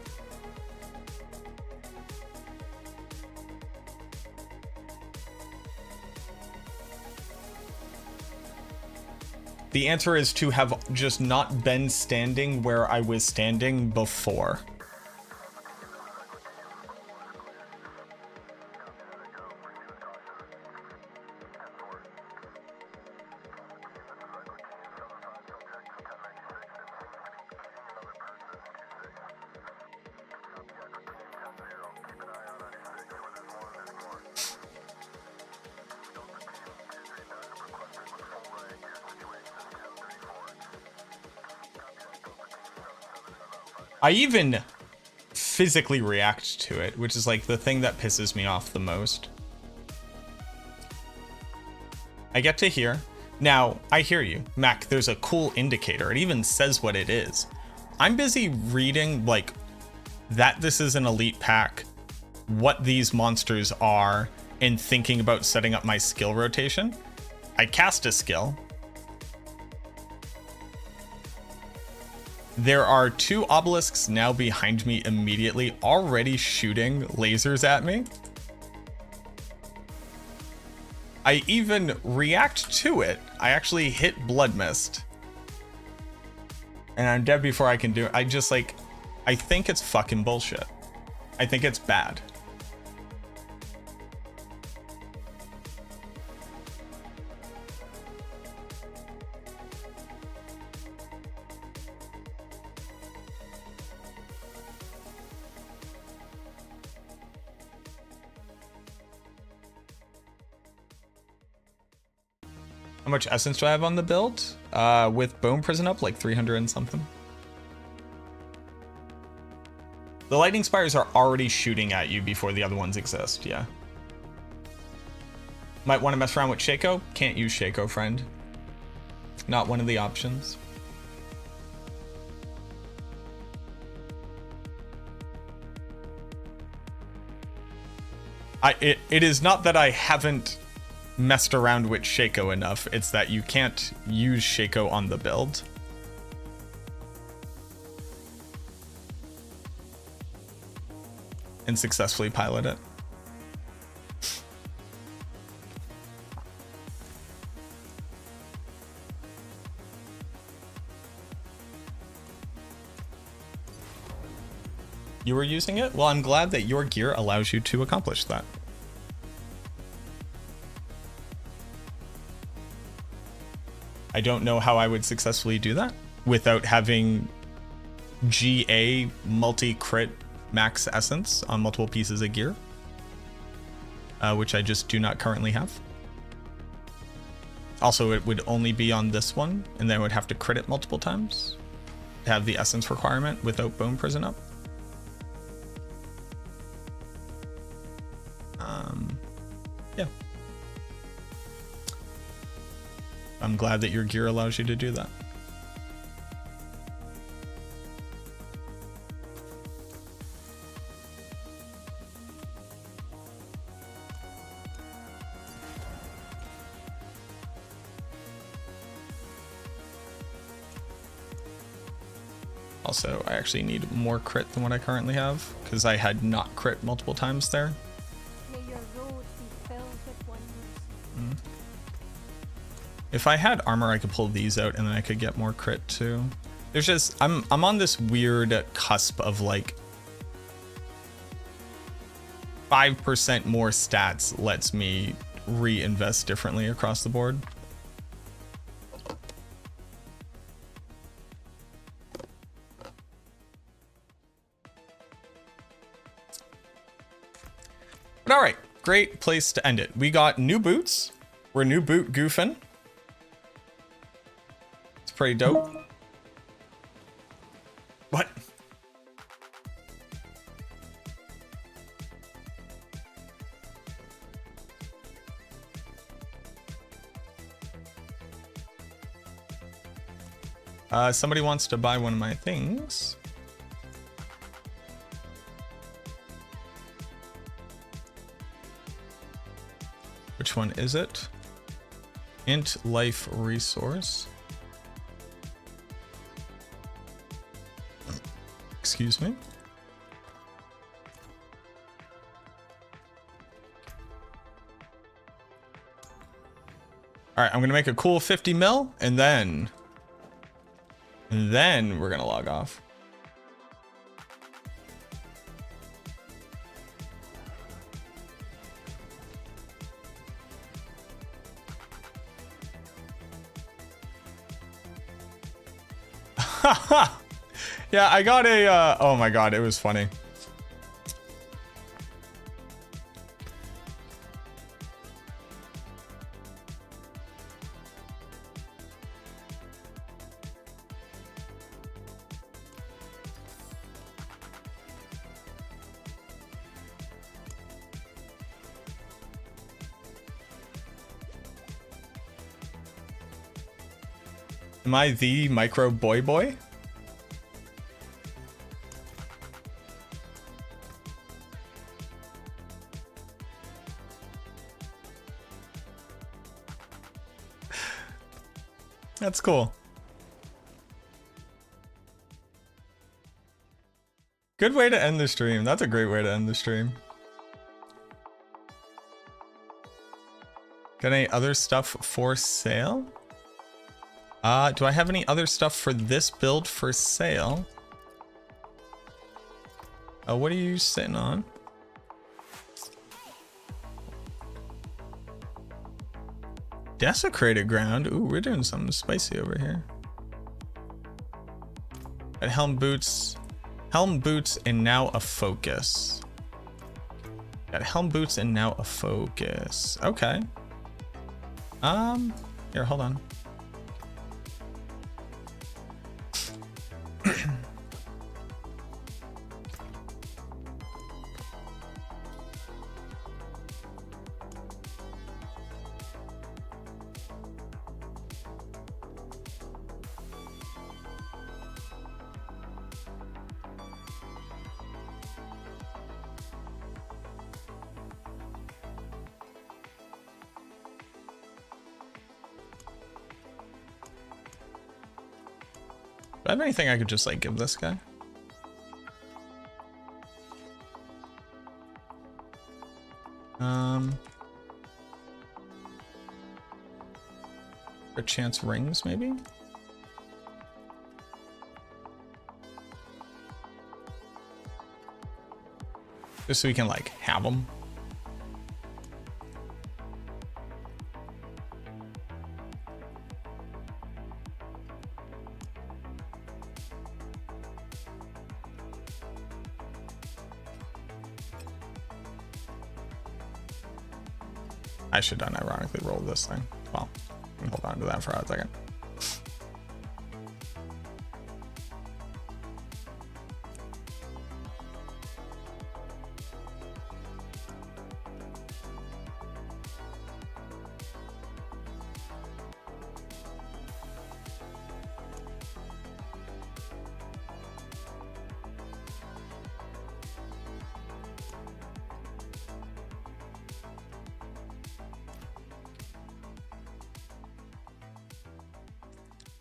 The answer is to have just not been standing where I was standing before. I even physically react to it, which is like the thing that pisses me off the most. I get to here. Now, I hear you. Mac, there's a cool indicator. It even says what it is. I'm busy reading, like, that this is an elite pack, what these monsters are, and thinking about setting up my skill rotation. I cast a skill. There are two obelisks now behind me immediately, already shooting lasers at me. I even react to it. I actually hit Blood Mist. And I'm dead before I can do it. I just like, I think it's fucking bullshit. I think it's bad. How much essence do I have on the build? With Bone Prison up, like 300 and something. The lightning spires are already shooting at you before the other ones exist, yeah. Might want to mess around with Shaco. Can't use Shaco, friend. Not one of the options. It is not that I haven't messed around with Shaco enough. It's that you can't use Shaco on the build. And successfully pilot it. You were using it? Well, I'm glad that your gear allows you to accomplish that. I don't know how I would successfully do that without having GA multi-crit max essence on multiple pieces of gear, which I just do not currently have. Also, it would only be on this one, and then I would have to crit it multiple times to have the essence requirement without Bone Prison up. Yeah. I'm glad that your gear allows you to do that. Also, I actually need more crit than what I currently have, because I had not crit multiple times there. May your road be filled with wonders. If I had armor, I could pull these out and then I could get more crit too. There's just, I'm on this weird cusp of like 5% more stats lets me reinvest differently across the board. But all right, great place to end it. We got new boots. We're new boot goofing. It's pretty dope. What? Somebody wants to buy one of my things. Which one is it? Int life resource. Excuse me. All right, I'm gonna make a cool 50 mil and then we're gonna log off. Yeah, I got a, oh my God, it was funny. Am I the micro boy? That's cool. Good way to end the stream. That's a great way to end the stream. Got any other stuff for sale? Do I have any other stuff for this build for sale? What are you sitting on? Desecrated ground. Ooh, we're doing something spicy over here. Got helm boots, and now a focus. Got helm boots and now a focus. Okay. Here, hold on. I have anything I could just like give this guy? Or chance rings, maybe? Just so we can like have them. I should unironically roll this thing. Well, hold on to that for a second.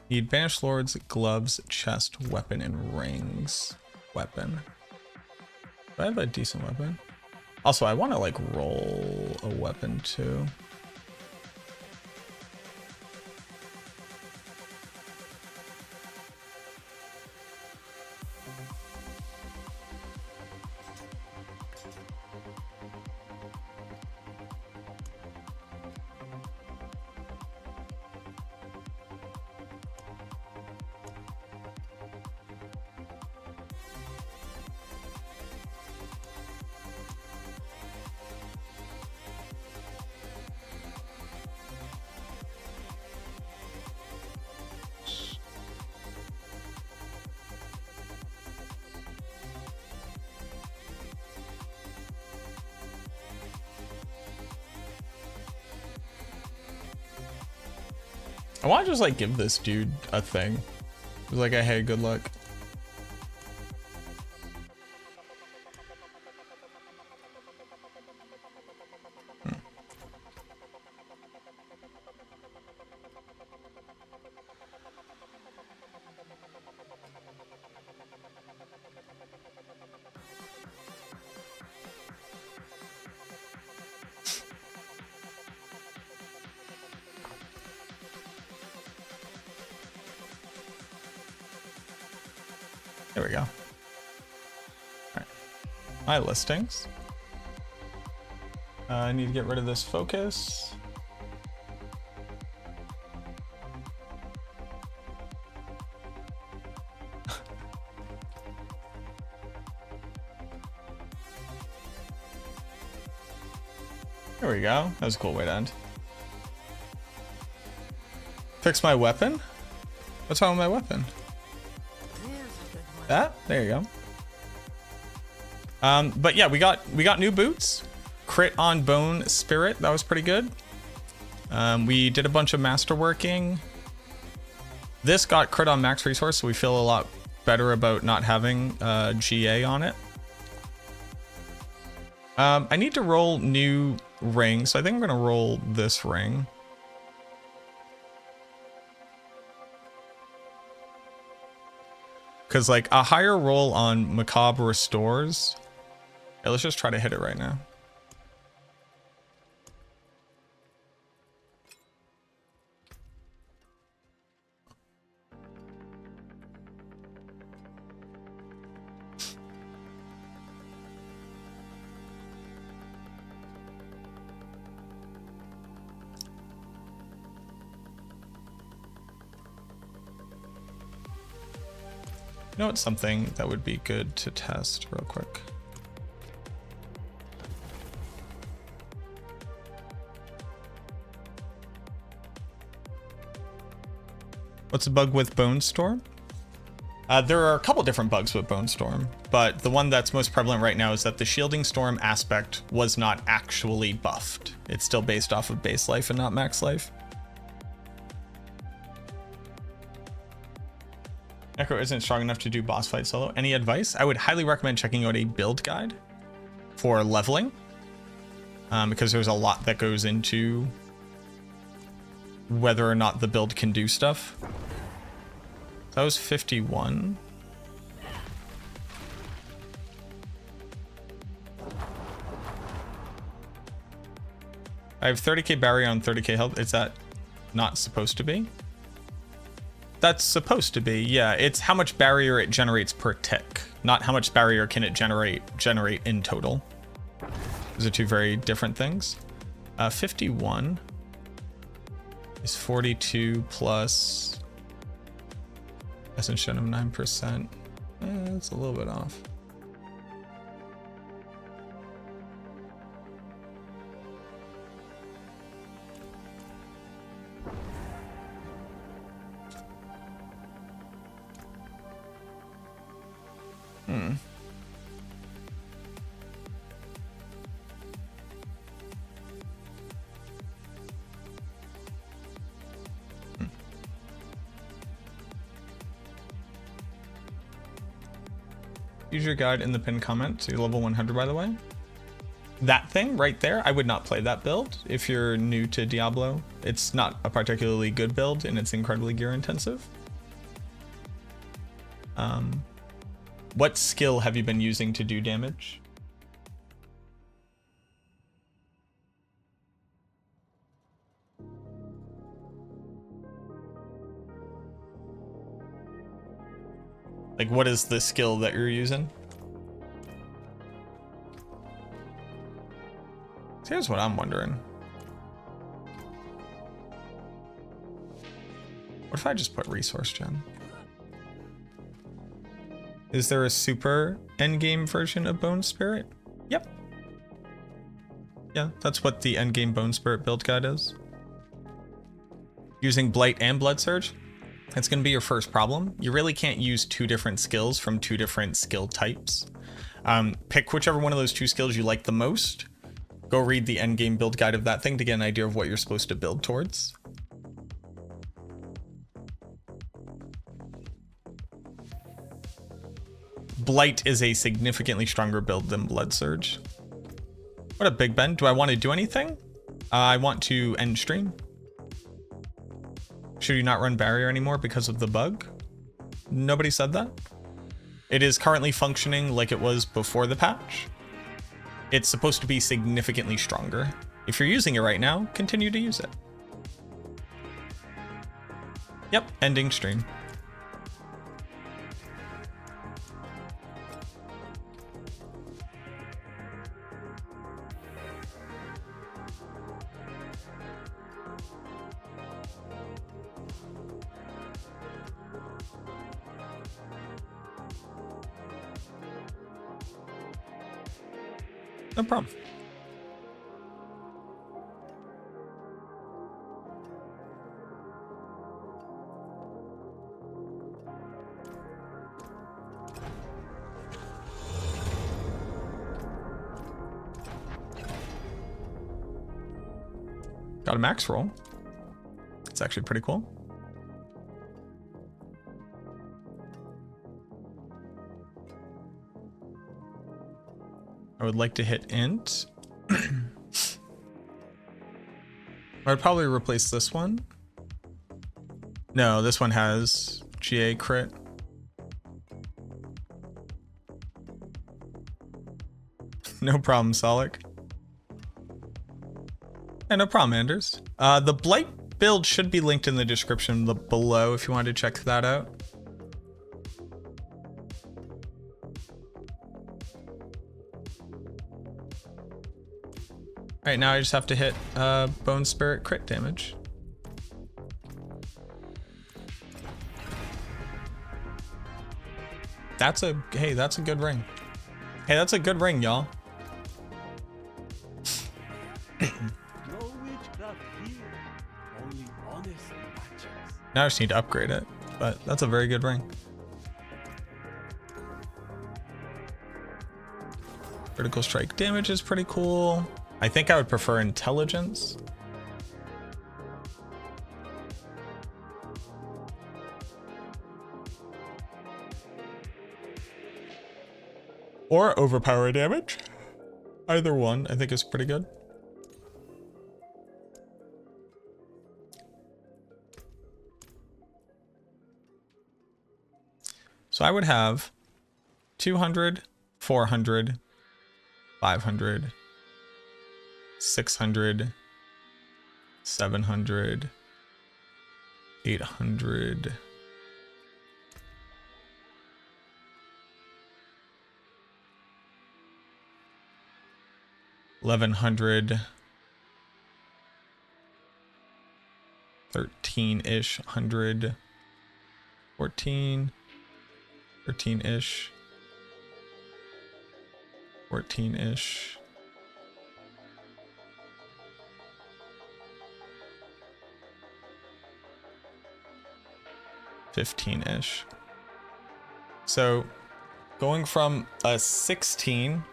Need Banished Lords, gloves, chest, weapon, and rings. Weapon. Do I have a decent weapon? Also, I want to like roll a weapon too. I want to just like give this dude a thing. It's like, hey, good luck. There we go. All right. My listings. I need to get rid of this focus. There we go. That was a cool way to end. Fix my weapon? What's wrong with my weapon? That? There you go. But yeah, we got new boots. Crit on Bone Spirit. That was pretty good. We did a bunch of masterworking. This got crit on max resource, so we feel a lot better about not having GA on it. I need to roll new rings, so I think I'm gonna roll this ring. Because like a higher roll on Macabre Restores. Yeah, let's just try to hit it right now. You know what's something that would be good to test real quick? What's the bug with Bone Storm? There are a couple different bugs with Bone Storm, but the one that's most prevalent right now is that the Shielding Storm aspect was not actually buffed. It's still based off of base life and not max life. Necro isn't strong enough to do boss fight solo. Any advice? I would highly recommend checking out a build guide for leveling, because there's a lot that goes into whether or not the build can do stuff. That was 51. I have 30k barrier on 30k health. Is that not supposed to be? That's supposed to be, yeah. It's how much barrier it generates per tick, not how much barrier can it generate in total. Those are two very different things. 51 is 42 plus Essence of 9%. It's a little bit off. Use your guide in the pinned comment to level 100, by the way. That thing right there, I would not play that build if you're new to Diablo. It's not a particularly good build and it's incredibly gear intensive. What skill have you been using to do damage? Like, what is the skill that you're using? So here's what I'm wondering. What if I just put resource gen? Is there a super endgame version of Bone Spirit? Yep. Yeah, that's what the endgame Bone Spirit build guide is. Using Blight and Blood Surge? That's going to be your first problem. You really can't use two different skills from two different skill types. Pick whichever one of those two skills you like the most. Go read the endgame build guide of that thing to get an idea of what you're supposed to build towards. Blight is a significantly stronger build than Blood Surge. What up, Big Ben? Do I want to do anything? I want to end stream. Should you not run barrier anymore because of the bug? Nobody said that. It is currently functioning like it was before the patch. It's supposed to be significantly stronger. If you're using it right now, continue to use it. Yep, ending stream. No problem. Got a max roll. It's actually pretty cool. I would like to hit int. I'd probably replace this one. No, this one has GA crit. No problem, Solik. Yeah, no problem, Anders. The Blight build should be linked in the description below if you wanted to check that out. All right, now I just have to hit Bone Spirit crit damage. That's a good ring. Hey, that's a good ring, y'all. No witchcraft here. Only honest matches. Now I just need to upgrade it, but that's a very good ring. Critical strike damage is pretty cool. I think I would prefer intelligence. Or overpower damage. Either one I think is pretty good. I would have 200, 400, 500, 600, 700, 800, 1100, 13-ish, 100, 14, 13-ish, 14-ish, 15-ish. So going from a 16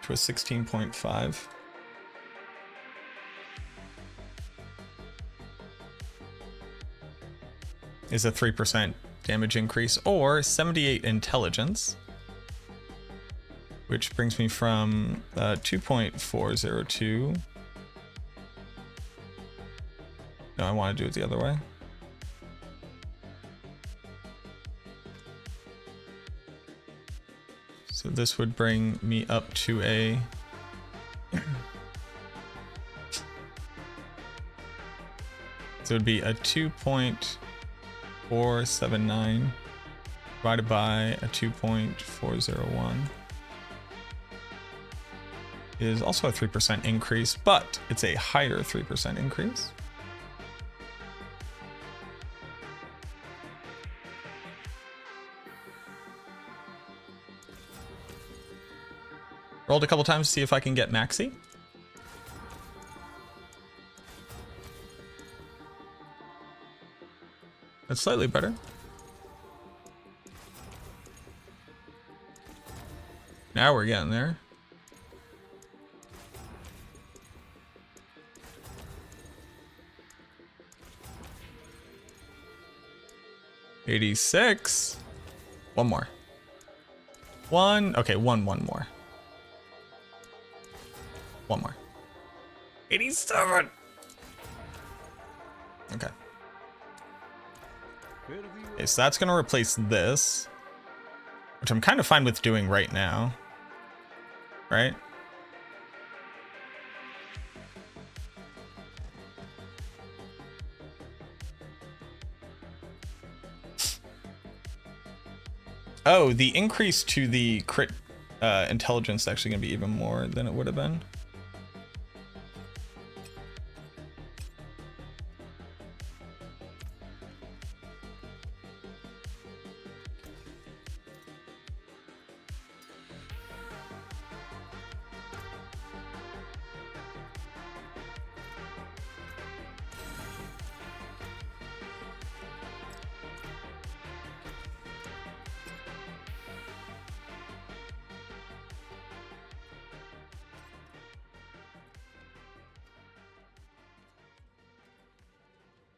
to a 16.5. Is a 3% damage increase, or 78 intelligence, which brings me from 2.402. No, I want to do it the other way. So this would bring me up to a so it would be a 2.479 divided by a 2.401 is also a 3% increase, but it's a higher 3% increase. Rolled a couple times to see if I can get maxi. That's slightly better. Now we're getting there. $86. One more. Okay, one more. One more. 87. Okay. Okay, so that's gonna replace this, which I'm kind of fine with doing right now. Right? Oh, the increase to the crit intelligence is actually gonna be even more than it would have been.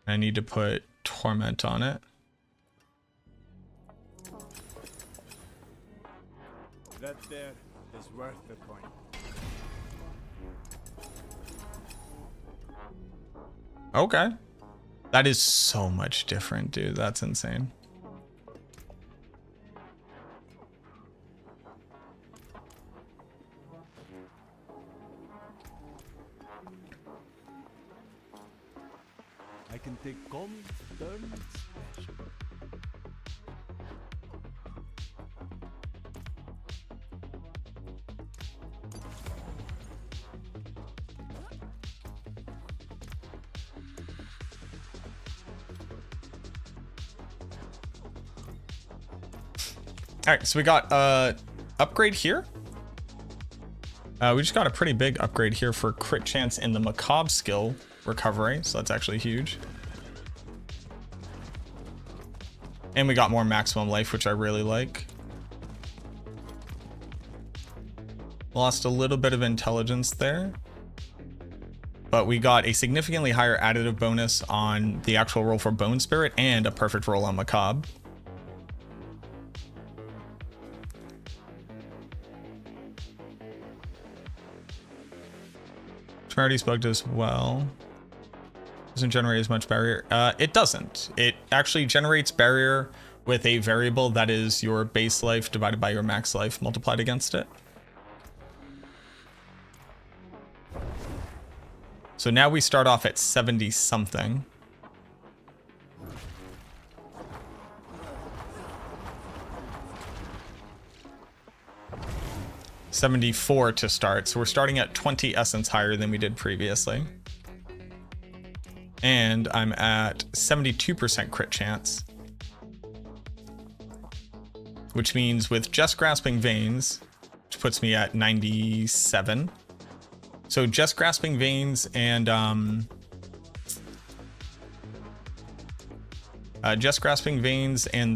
I need to put Torment on it. That there is worth the coin. Okay. That is so much different, dude. That's insane. I can take common, turn special. All right, so we got upgrade here. We just got a pretty big upgrade here for crit chance in the Macabre skill recovery, so that's actually huge. And we got more maximum life, which I really like. Lost a little bit of intelligence there, but we got a significantly higher additive bonus on the actual roll for Bone Spirit and a perfect roll on Macabre. Temerity's bugged as well. Doesn't generate as much barrier. It doesn't. It actually generates barrier with a variable that is your base life divided by your max life multiplied against it. So now we start off at 70 something. $74 to start, so we're starting at 20 essence higher than we did previously. And I'm at 72% crit chance. Which means with just Grasping Veins, which puts me at 97. So just Grasping Veins and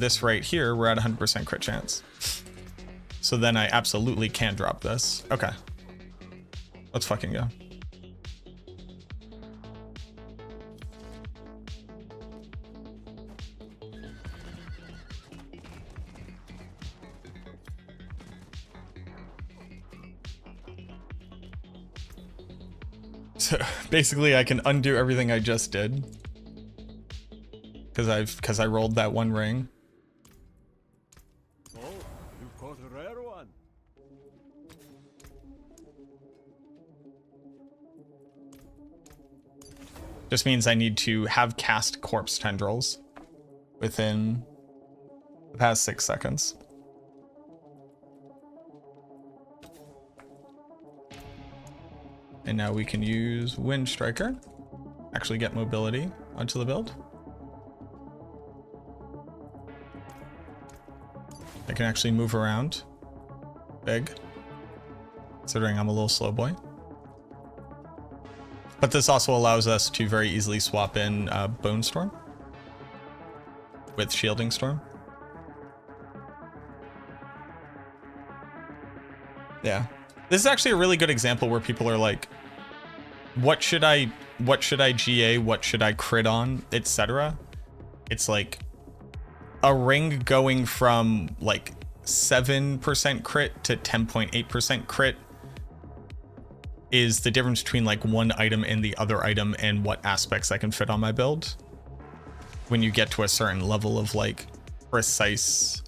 this right here, we're at 100% crit chance. So then I absolutely can drop this. Okay. Let's fucking go. So basically I can undo everything I just did. Because I rolled that one ring. Oh, you caught a rare one. Just means I need to have cast Corpse Tendrils within the past 6 seconds. And now we can use Wind Striker. Actually get mobility onto the build. I can actually move around. Big. Considering I'm a little slow boy. But this also allows us to very easily swap in Bone Storm with Shielding Storm. Yeah. This is actually a really good example where people are like, what should I GA, what should I crit on, etc. It's like a ring going from like 7% crit to 10.8% crit is the difference between like one item and the other item and what aspects I can fit on my build. When you get to a certain level of like precise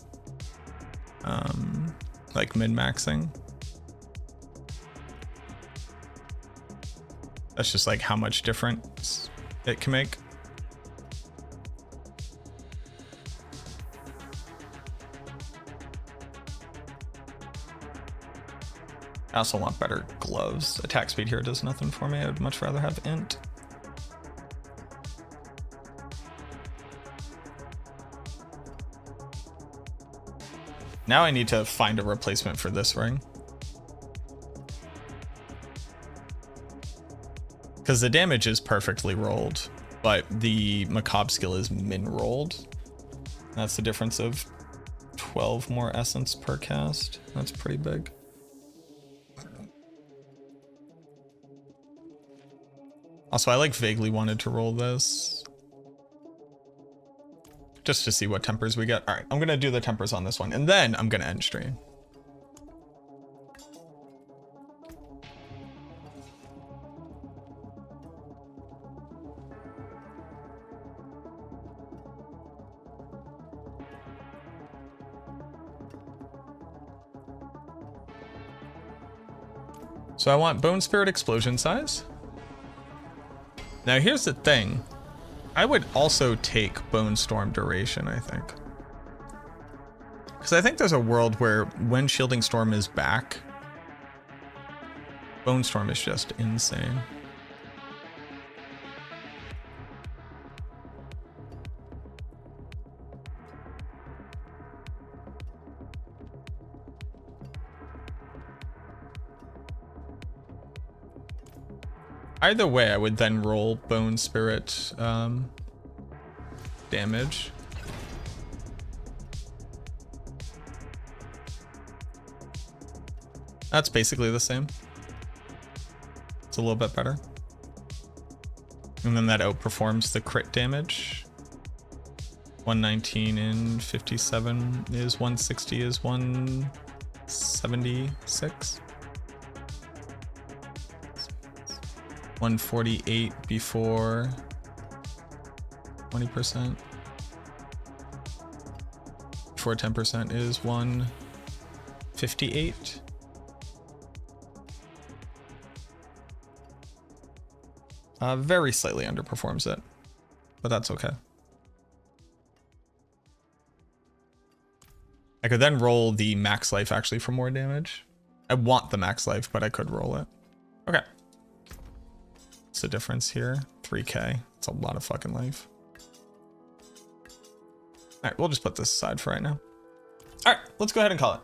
like min-maxing. That's just like how much difference it can make. I also want better gloves. Attack speed here does nothing for me. I would much rather have int. Now I need to find a replacement for this ring. Because the damage is perfectly rolled, but the Macabre skill is min-rolled. That's the difference of 12 more essence per cast. That's pretty big. Also, I like vaguely wanted to roll this. Just to see what tempers we get. Alright, I'm going to do the tempers on this one, and then I'm going to end stream. So I want Bone Spirit Explosion size. Now here's the thing. I would also take Bone Storm duration, I think. Because I think there's a world where when Shielding Storm is back, Bone Storm is just insane. Either way, I would then roll Bone Spirit damage. That's basically the same. It's a little bit better. And then that outperforms the crit damage. 119 and 57 is 160 is 176. 148 before 20%. For 10% is 158. Very slightly underperforms it, but that's okay. I could then roll the max life actually for more damage. I want the max life, but I could roll it. Okay. What's the difference here? 3k. It's a lot of fucking life. Alright, we'll just put this aside for right now. Alright, let's go ahead and call it.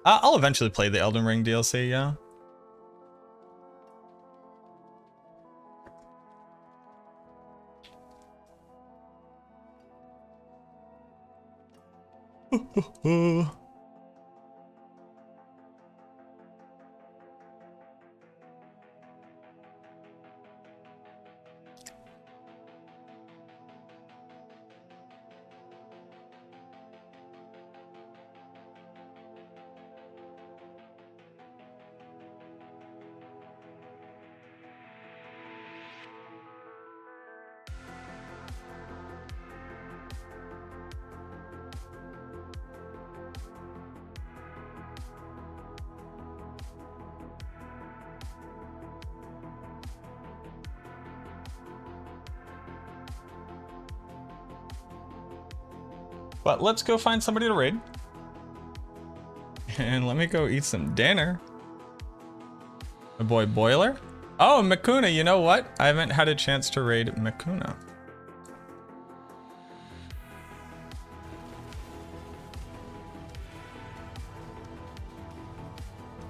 I'll eventually play the Elden Ring DLC, yeah. But let's go find somebody to raid. And let me go eat some dinner. My boy Boiler. Oh, Makuna, you know what? I haven't had a chance to raid Makuna.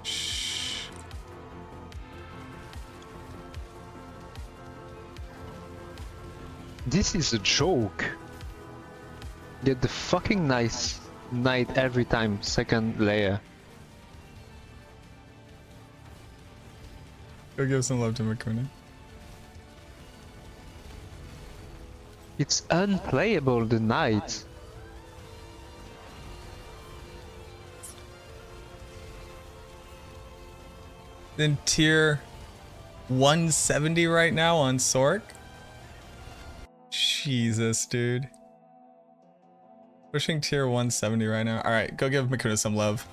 Shh. This is a joke. Get the fucking nice knight every time, second layer. Go give some love to Makuna. It's unplayable, the knight. In tier 170 right now on Sork. Jesus, dude. Pushing tier 170 right now. All right, go give Makuna some love.